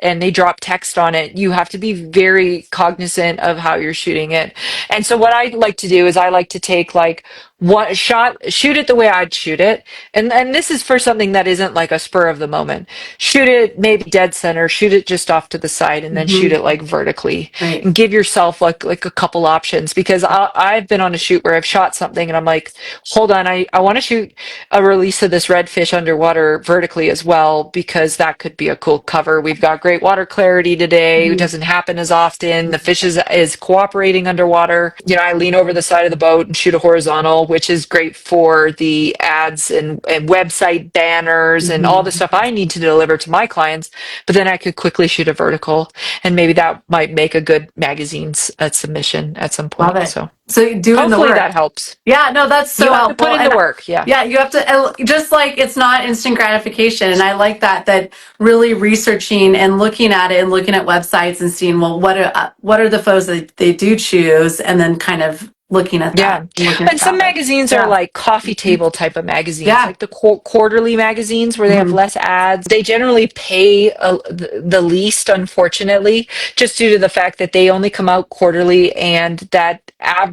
Speaker 1: and they drop text on it. You have to be very cognizant of how you're shooting it. And so what I like to do is I like to take like one shot, shoot it the way I'd shoot it. And this is for something that isn't like a spur of the moment. Shoot it maybe dead center, shoot it just off to the side, and then shoot it like vertically.
Speaker 2: Right.
Speaker 1: And give yourself like a couple options, because I've been on a shoot where I've shot something and I'm like, hold on, I want to shoot a release of this redfish underwater vertically as well, because that could be a cool cover. We've got great water clarity today. It doesn't happen as often. The fish is cooperating underwater. I lean over the side of the boat and shoot a horizontal, which is great for the ads and website banners and all the stuff I need to deliver to my clients. But then I could quickly shoot a vertical, and maybe that might make a good magazine submission at some point.
Speaker 2: Love it.
Speaker 1: So
Speaker 2: you're doing
Speaker 1: hopefully
Speaker 2: the work.
Speaker 1: that helps.
Speaker 2: Yeah, no, that's so
Speaker 1: You have
Speaker 2: helpful.
Speaker 1: to put in the work. Yeah.
Speaker 2: Yeah, you have to, just like it's not instant gratification. And I like that really researching and looking at it and looking at websites and seeing, well, what are the photos that they do choose, and then kind of looking at that,
Speaker 1: Yeah.
Speaker 2: looking at
Speaker 1: And some
Speaker 2: traffic.
Speaker 1: magazines are
Speaker 2: Yeah.
Speaker 1: like coffee
Speaker 2: Mhm.
Speaker 1: table type of magazines,
Speaker 2: Yeah.
Speaker 1: like the quarterly magazines where they have
Speaker 2: Hmm.
Speaker 1: less ads. They generally pay the least, unfortunately, just due to the fact that they only come out quarterly and that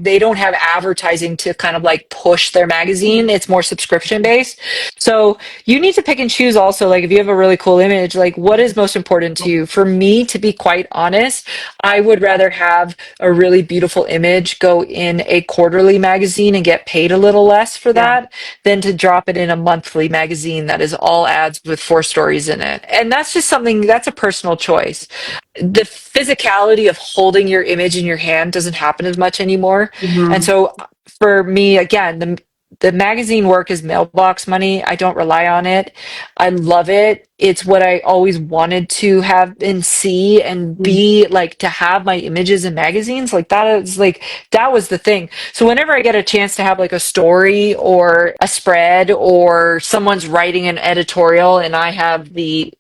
Speaker 1: they don't have advertising to kind of like push their magazine. It's more subscription based. So you need to pick and choose also, like if you have a really cool image, like what is most important to you? For me, to be quite honest, I would rather have a really beautiful image go in a quarterly magazine and get paid a little less for
Speaker 2: Yeah.
Speaker 1: that than to drop it in a monthly magazine that is all ads with 4 stories in it. And that's just something that's a personal choice. The physicality of holding your image in your hand doesn't happen as much anymore. And
Speaker 2: Hmm.
Speaker 1: so for me, again, the magazine work is mailbox money. I don't rely on it. I love it. It's what I always wanted to have and see and be like to have my images in magazines. Like that is like that was the thing. So whenever I get a chance to have like a story or a spread or someone's writing an editorial and I have the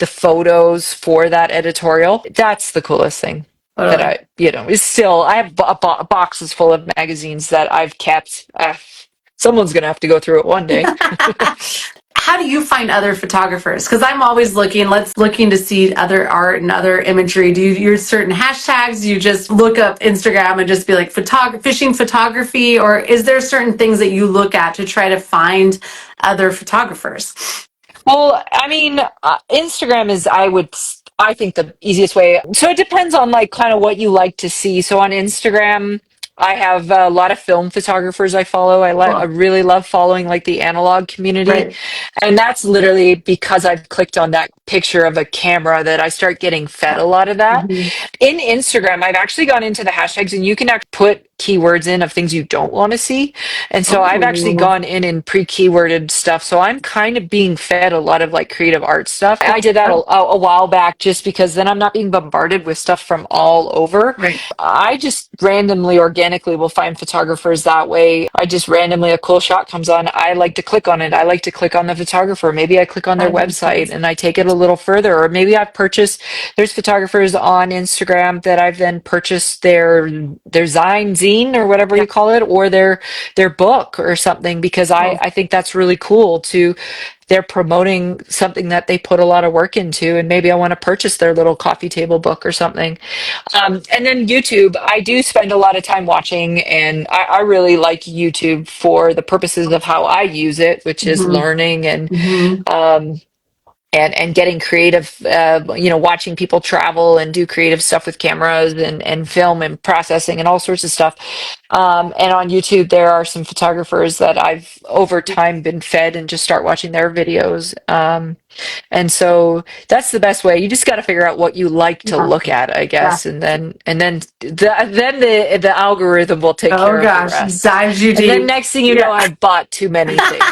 Speaker 1: photos for that editorial, that's the coolest thing that
Speaker 2: Totally.
Speaker 1: is still I have boxes full of magazines that I've kept. Someone's gonna have to go through it one day.
Speaker 2: How do you find other photographers? Because I'm always looking to see other art and other imagery. Do you use certain hashtags? Do you just look up Instagram and just be like fishing photography, or is there certain things that you look at to try to find other photographers?
Speaker 1: Well, I mean, Instagram is, I think the easiest way. So it depends on like kind of what you like to see. So on Instagram, I have a lot of film photographers I follow. I
Speaker 2: Cool.
Speaker 1: really love following like the analog community.
Speaker 2: Right.
Speaker 1: And that's literally because I've clicked on that picture of a camera that I start getting fed
Speaker 2: Yeah.
Speaker 1: a lot of that.
Speaker 2: Hmm.
Speaker 1: In Instagram, I've actually gone into the hashtags and you can actually put keywords in of things you don't want to see. And so I've actually
Speaker 2: Oh,
Speaker 1: gone in and pre-keyworded stuff. So I'm kind of being fed a lot of like creative art stuff. I did that a while back just because then I'm not being bombarded with stuff from all over.
Speaker 2: right.
Speaker 1: I just randomly, organically will find photographers that way. I just randomly, a cool shot comes on. I like to click on it. I like to click on the photographer. Maybe I click on their
Speaker 2: That makes
Speaker 1: website
Speaker 2: sense.
Speaker 1: and I take it a little further. Or maybe I've purchased, there's photographers on Instagram that I've then purchased their zine or whatever
Speaker 2: Yeah.
Speaker 1: you call it, or their book or something, because
Speaker 2: Cool.
Speaker 1: I think that's really cool to they're promoting something that they put a lot of work into, and maybe I want to purchase their little coffee table book or something. And then YouTube, I do spend a lot of time watching, and I really like YouTube for the purposes of how I use it, which is
Speaker 2: Hmm.
Speaker 1: learning
Speaker 2: Hmm.
Speaker 1: um, and getting creative, watching people travel and do creative stuff with cameras and film and processing and all sorts of stuff. And on YouTube, there are some photographers that I've over time been fed and just start watching their videos. And so that's the best way. You just got to figure out what you like to
Speaker 2: Yeah.
Speaker 1: look at, I
Speaker 2: Yeah.
Speaker 1: guess, and then the algorithm will take
Speaker 2: Oh
Speaker 1: care of the
Speaker 2: gosh,
Speaker 1: rest.
Speaker 2: dives you
Speaker 1: And then
Speaker 2: deep.
Speaker 1: next thing you know,
Speaker 2: Yeah.
Speaker 1: I've bought too many things.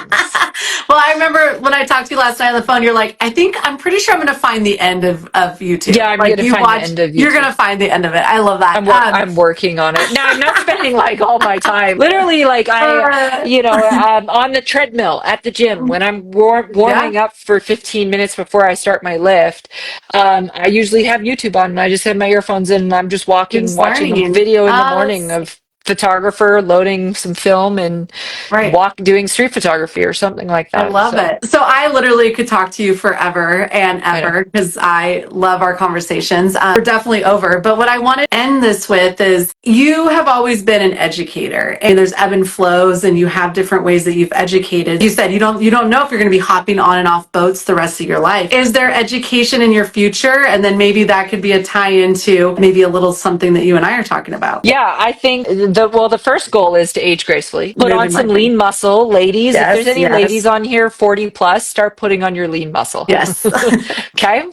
Speaker 2: Well, I remember when I talked to you last night on the phone, you're like, I'm pretty sure I'm going to find the end of YouTube.
Speaker 1: Yeah, I'm
Speaker 2: Like
Speaker 1: gonna
Speaker 2: you
Speaker 1: find the
Speaker 2: watch,
Speaker 1: end of
Speaker 2: you're going
Speaker 1: YouTube.
Speaker 2: to find the end of it. I love that.
Speaker 1: I'm working on it. Now I'm not spending like all my time. Literally, like
Speaker 2: Uh,
Speaker 1: on the treadmill at the gym when I'm
Speaker 2: yeah,
Speaker 1: warming up for 15 minutes before I start my lift. I usually have YouTube on and I just have my earphones in and I'm just
Speaker 2: you're
Speaker 1: walking,
Speaker 2: just
Speaker 1: watching a
Speaker 2: learning.
Speaker 1: video in the morning
Speaker 2: That's
Speaker 1: of photographer loading some film and
Speaker 2: right.
Speaker 1: doing street photography or something like
Speaker 2: I
Speaker 1: that.
Speaker 2: love
Speaker 1: So
Speaker 2: it. So I literally could talk to you forever and
Speaker 1: I know.
Speaker 2: ever because I love our conversations. We're definitely over. But what I want to end this with is you have always been an educator and there's ebb and flows and you have different ways that you've educated. You said you don't know if you're going to be hopping on and off boats the rest of your life. Is there education in your future? And then maybe that could be a tie into maybe a little something that you and I are talking about.
Speaker 1: Yeah, I think the first goal is to age gracefully. Put on
Speaker 2: Moving my
Speaker 1: some
Speaker 2: thing.
Speaker 1: lean muscle, ladies. If there's
Speaker 2: Yes,
Speaker 1: any ladies
Speaker 2: yes,
Speaker 1: on here 40 plus, start putting on your lean muscle.
Speaker 2: yes.
Speaker 1: Okay?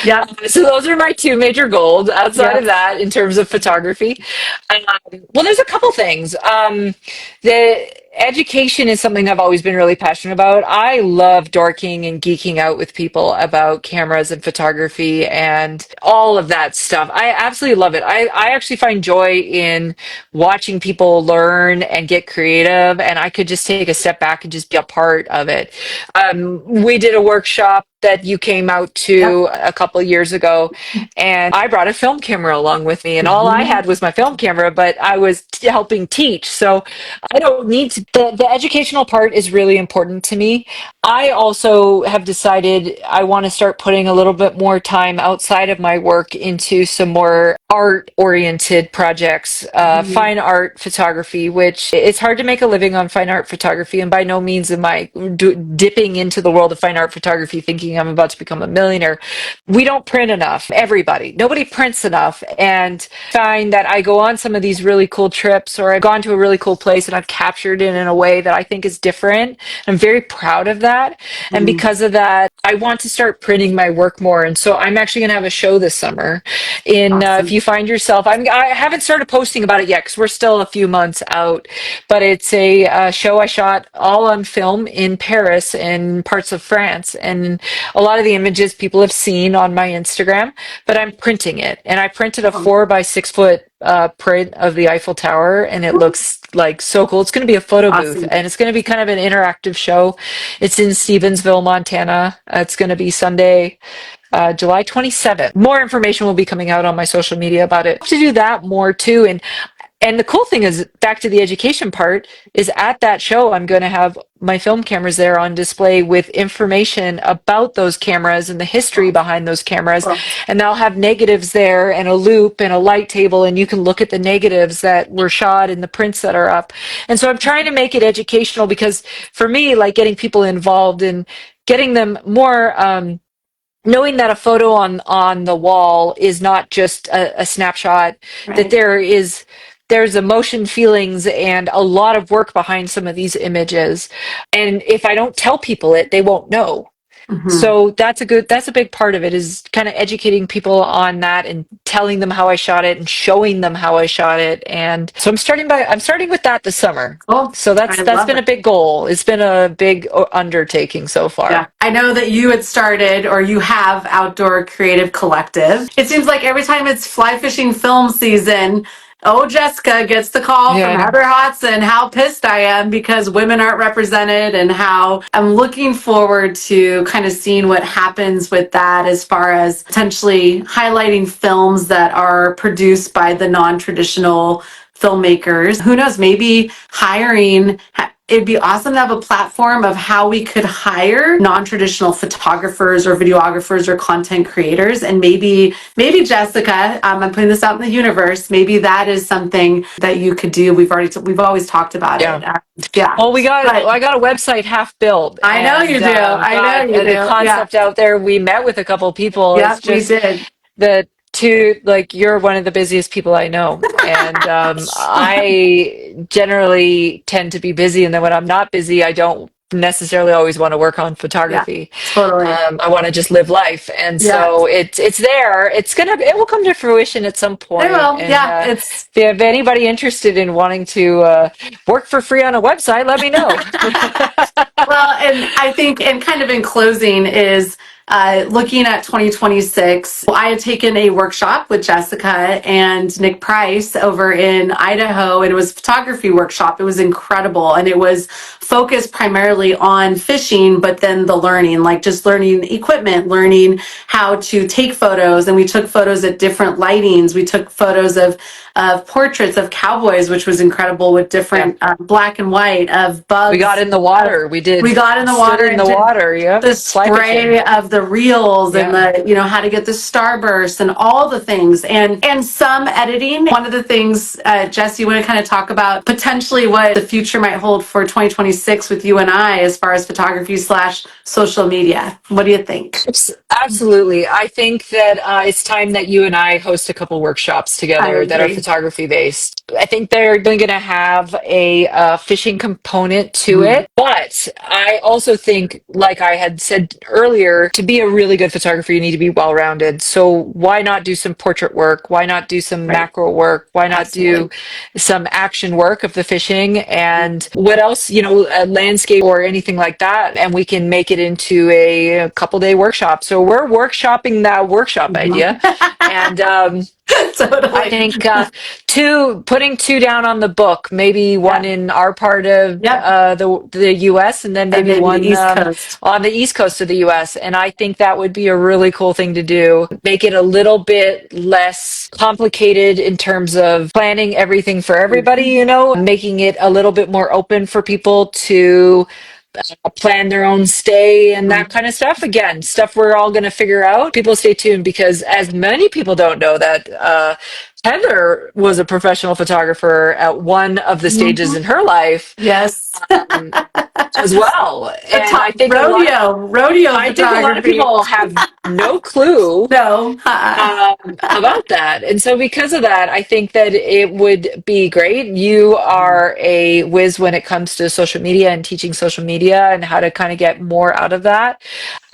Speaker 2: Yep,
Speaker 1: So those are my two major goals. Outside of
Speaker 2: yep.
Speaker 1: that, in terms of photography, well, there's a couple things. The education is something I've always been really passionate about. I love dorking and geeking out with people about cameras and photography and all of that stuff. I absolutely love it. I actually find joy in watching people learn and get creative, and I could just take a step back and just be a part of it. We did a workshop that you came out
Speaker 2: Yep.
Speaker 1: to a couple of years ago, and I brought a film camera along with me, and all I
Speaker 2: Mhm.
Speaker 1: had was my film camera, but I was helping teach. So I don't need to, the educational part is really important to me. I also have decided I want to start putting a little bit more time outside of my work into some more art oriented projects,
Speaker 2: Mhm.
Speaker 1: fine art photography, which it's hard to make a living on fine art photography. And by no means am I dipping into the world of fine art photography thinking I'm about to become a millionaire. We don't print enough. Nobody prints enough. And find that I go on some of these really cool trips, or I've gone to a really cool place and I've captured it in a way that I think is different. I'm very proud of that. And
Speaker 2: Mhm.
Speaker 1: because of that, I want to start printing my work more. And so I'm actually going to have a show this summer. If
Speaker 2: Awesome.
Speaker 1: you find yourself, I haven't started posting about it yet because we're still a few months out, but it's a show I shot all on film in Paris and parts of France. And a lot of the images people have seen on my Instagram, but I'm printing it. And I printed a
Speaker 2: Oh,
Speaker 1: 4 by 6 foot print of the Eiffel Tower, and it looks like so cool. It's going to be a photo booth,
Speaker 2: awesome.
Speaker 1: and it's going to be kind of an interactive show. It's in Stevensville, Montana. It's going to be Sunday, July 27th. More information will be coming out on my social media about it. To do that more too, and the cool thing is, back to the education part, is at that show, I'm going to have my film cameras there on display with information about those cameras and the history
Speaker 2: Wow.
Speaker 1: behind those cameras.
Speaker 2: Cool.
Speaker 1: And they'll have negatives there and a loop and a light table, and you can look at the negatives that were shot and the prints that are up. And so I'm trying to make it educational because for me, like getting people involved and getting them more, knowing that a photo on the wall is not just a snapshot, that
Speaker 2: Right.
Speaker 1: there's emotion, feelings, and a lot of work behind some of these images. And if I don't tell people it, they won't know.
Speaker 2: Hmm.
Speaker 1: So that's a big part of it, is kind of educating people on that and telling them how I shot it and showing them how I shot it. And so I'm starting with that this summer.
Speaker 2: Cool.
Speaker 1: So
Speaker 2: I
Speaker 1: that's
Speaker 2: love
Speaker 1: been
Speaker 2: it.
Speaker 1: a big goal. It's been a big undertaking so
Speaker 2: Yeah.
Speaker 1: far.
Speaker 2: I know that you had started, or you have, Outdoor Creative Collective. It seems like every time it's fly fishing film season, oh, Jessica gets the call
Speaker 1: Yeah,
Speaker 2: from
Speaker 1: I know.
Speaker 2: Heather Hodson, how pissed I am because women aren't represented, and how I'm looking forward to kind of seeing what happens with that as far as potentially highlighting films that are produced by the non-traditional filmmakers. Who knows, maybe hiring. It'd be awesome to have a platform of how we could hire non-traditional photographers or videographers or content creators. And maybe Jessica, I'm putting this out in the universe. Maybe that is something that you could do. We've always talked about it.
Speaker 1: Yeah.
Speaker 2: Yeah,
Speaker 1: Well,
Speaker 2: but
Speaker 1: I got a website half built
Speaker 2: I know you
Speaker 1: and
Speaker 2: do. I know
Speaker 1: got
Speaker 2: you
Speaker 1: the
Speaker 2: do. Yeah,
Speaker 1: concept out there. We met with a couple people.
Speaker 2: yeah,
Speaker 1: It's
Speaker 2: we
Speaker 1: just
Speaker 2: did.
Speaker 1: the two, like, you're one of the busiest people I know. And I generally tend to be busy. And then when I'm not busy, I don't necessarily always want to work on
Speaker 2: Yeah,
Speaker 1: photography.
Speaker 2: totally.
Speaker 1: I want to just live life. And
Speaker 2: Yeah,
Speaker 1: so it's there. It will come to fruition at some
Speaker 2: it
Speaker 1: point.
Speaker 2: will.
Speaker 1: And
Speaker 2: Yeah, it's
Speaker 1: if anybody interested in wanting to work for free on a website, let me know.
Speaker 2: well, and I think, and kind of in closing, is looking at 2026. I had taken a workshop with Jessica and Nick Price over in Idaho, and it was a photography workshop. It was incredible, and it was focused primarily on fishing, but then the learning, like just learning equipment, learning how to take photos, and we took photos at different lightings. We took photos of portraits of cowboys, which was incredible, with
Speaker 1: Yeah.
Speaker 2: different black and white, of
Speaker 1: We got
Speaker 2: bugs.
Speaker 1: in the
Speaker 2: Of,
Speaker 1: water. We
Speaker 2: we
Speaker 1: did
Speaker 2: got in the
Speaker 1: stood
Speaker 2: water
Speaker 1: in
Speaker 2: and
Speaker 1: the
Speaker 2: did
Speaker 1: water. Yep.
Speaker 2: the
Speaker 1: Fly fishing.
Speaker 2: spray of the reels, and
Speaker 1: Yeah.
Speaker 2: the, how to get the starburst and all the things, and some editing. One of the things, Jess, you want to kind of talk about potentially what the future might hold for 2026 with you and I as far as photography slash social media. What do you think?
Speaker 1: Absolutely. I think that it's time that you and I host a couple workshops
Speaker 2: I
Speaker 1: together that are
Speaker 2: agree.
Speaker 1: photography based. I think they're going to have a fishing component to
Speaker 2: Mhm.
Speaker 1: it. But I also think, like I had said earlier, to be a really good photographer, you need to be well rounded. So why not do some portrait work? Why not do some
Speaker 2: Right.
Speaker 1: macro work? Why not do
Speaker 2: Absolutely.
Speaker 1: some action work of the fishing? And what else, a landscape or anything like that? And we can make it into a couple day workshop. So we're workshopping that workshop idea.
Speaker 2: Mhm.
Speaker 1: And I
Speaker 2: Totally.
Speaker 1: think putting two down on the book, maybe one
Speaker 2: Yeah.
Speaker 1: in our part of
Speaker 2: Yep.
Speaker 1: the U.S. and then
Speaker 2: And
Speaker 1: maybe
Speaker 2: maybe the
Speaker 1: one
Speaker 2: East Coast.
Speaker 1: on the East Coast of the U.S. And I think that would be a really cool thing to do. Make it a little bit less complicated in terms of planning everything for everybody,
Speaker 2: Mhm.
Speaker 1: you know, making it a little bit more open for people to plan their own stay and that kind of stuff. Again, stuff we're all going to figure out. People stay tuned because as many people don't know that Heather was a professional photographer at one of the stages
Speaker 2: Mhm.
Speaker 1: in her life
Speaker 2: Yes.
Speaker 1: um, as well.
Speaker 2: The
Speaker 1: And
Speaker 2: top rodeo
Speaker 1: I think a lot of
Speaker 2: photography.
Speaker 1: people have no clue
Speaker 2: No.
Speaker 1: about that. And so, because of that, I think that it would be great. You are a whiz when it comes to social media and teaching social media and how to kind of get more out of that.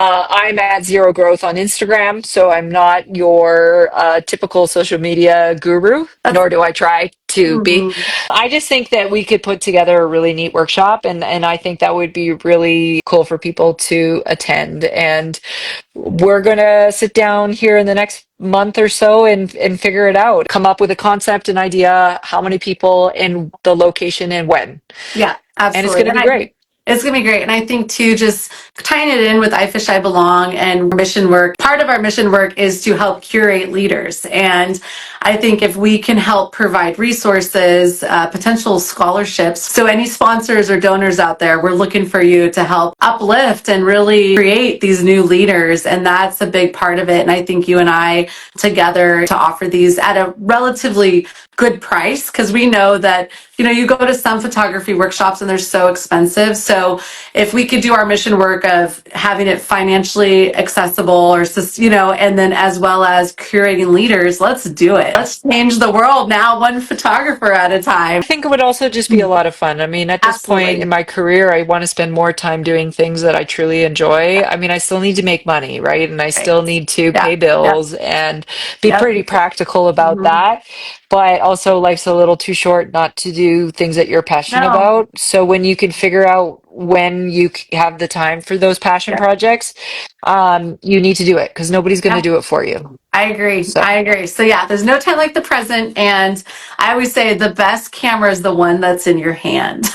Speaker 1: I'm at zero growth on Instagram, so I'm not your typical social media guru,
Speaker 2: That's
Speaker 1: nor do I try to be.
Speaker 2: mhm.
Speaker 1: I just think that we could put together a really neat workshop, and I think that would be really cool for people to attend. And we're going to sit down here in the next month or so and figure it out, come up with a concept, an idea, how many people, and the location and when.
Speaker 2: Yeah,
Speaker 1: And it's
Speaker 2: absolutely.
Speaker 1: going to be great.
Speaker 2: It's gonna be great. And I think too, just tying it in with iFishiBelong and mission work, part of our mission work is to help curate leaders. And I think if we can help provide resources, potential scholarships. So any sponsors or donors out there, we're looking for you to help uplift and really create these new leaders. And that's a big part of it. And I think you and I together to offer these at a relatively good price, because we know that, you know, you go to some photography workshops and they're so expensive. So if we could do our mission work of having it financially accessible or, you know, and then as well as curating leaders, let's do it. Let's change the world now, one photographer at a time.
Speaker 1: I think it would also just be a lot of fun. I mean, at this point
Speaker 2: Absolutely.
Speaker 1: in my career, I want to spend more time doing things that I truly enjoy. I mean, I still need to make money, right? And I
Speaker 2: Right.
Speaker 1: still need to
Speaker 2: Yeah.
Speaker 1: pay
Speaker 2: Yeah.
Speaker 1: bills and be
Speaker 2: Yep.
Speaker 1: pretty practical about
Speaker 2: Mhm.
Speaker 1: that. But also, life's a little too short not to do things that you're passionate
Speaker 2: No.
Speaker 1: about. So when you can figure out when you have the time for those passion
Speaker 2: Yeah.
Speaker 1: projects, you need to do it because nobody's going to
Speaker 2: Yeah.
Speaker 1: do it for you.
Speaker 2: I agree.
Speaker 1: So
Speaker 2: I agree. So yeah, there's no time like the present. And I always say the best camera is the one that's in your hand.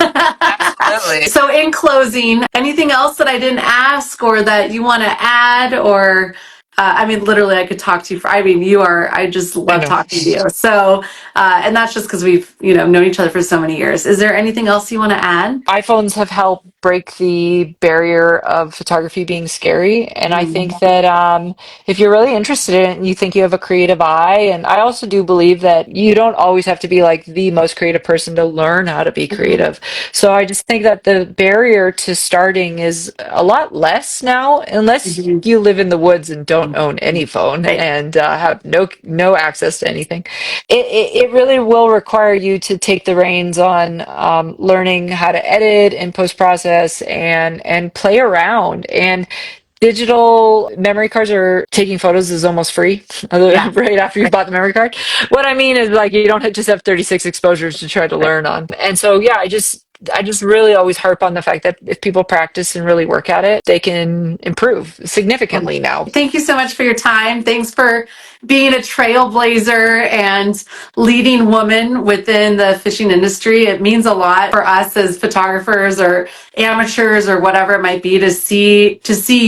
Speaker 1: absolutely.
Speaker 2: So in closing, anything else that I didn't ask or that you want to add or I mean, literally, I could talk to you for. I mean, I just
Speaker 1: I
Speaker 2: love
Speaker 1: know.
Speaker 2: talking to you. So, and that's just because we've, you know, known each other for so many years. Is there anything else you want to add?
Speaker 1: iPhones have helped break the barrier of photography being scary. And I think
Speaker 2: Mhm.
Speaker 1: that if you're really interested in it and you think you have a creative eye, and I also do believe that you don't always have to be like the most creative person to learn how to be
Speaker 2: Mhm.
Speaker 1: creative. So I just think that the barrier to starting is a lot less now, unless
Speaker 2: Mhm.
Speaker 1: you live in the woods and don't own any phone
Speaker 2: Right.
Speaker 1: and have no access to anything. It really will require you to take the reins on learning how to edit and post process and play around. And digital memory cards are taking photos is almost free
Speaker 2: Yeah.
Speaker 1: right after you
Speaker 2: Right.
Speaker 1: bought the memory card. What I mean is like you don't just have 36 exposures to try to
Speaker 2: Right.
Speaker 1: learn on. And so yeah, I just really always harp on the fact that if people practice and really work at it, they can improve significantly now.
Speaker 2: Thank you so much for your time. Thanks for being a trailblazer and leading woman within the fishing industry. It means a lot for us as photographers or amateurs or whatever it might be to see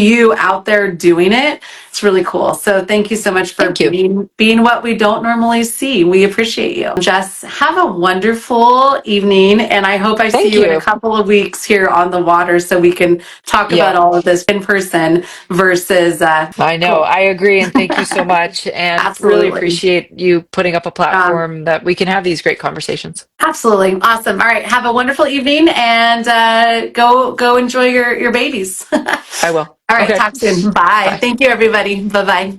Speaker 2: you out there doing it. It's really cool. So thank you so much for
Speaker 1: Thank you.
Speaker 2: being what we don't normally see. We appreciate you. Jess, have a wonderful evening, and I hope I see
Speaker 1: Thank
Speaker 2: you in a
Speaker 1: you.
Speaker 2: couple of weeks here on the water so we can talk about
Speaker 1: Yeah.
Speaker 2: all of this in person versus
Speaker 1: I know.
Speaker 2: cool.
Speaker 1: I agree. And thank you so much. And really
Speaker 2: Absolutely.
Speaker 1: appreciate you putting up a
Speaker 2: Um,
Speaker 1: platform that we can have these great conversations.
Speaker 2: Absolutely. Awesome. All right. Have a wonderful evening and go enjoy your babies. All
Speaker 1: I will.
Speaker 2: right.
Speaker 1: Okay.
Speaker 2: Talk soon. Bye.
Speaker 1: Bye.
Speaker 2: Thank you, everybody. Bye bye.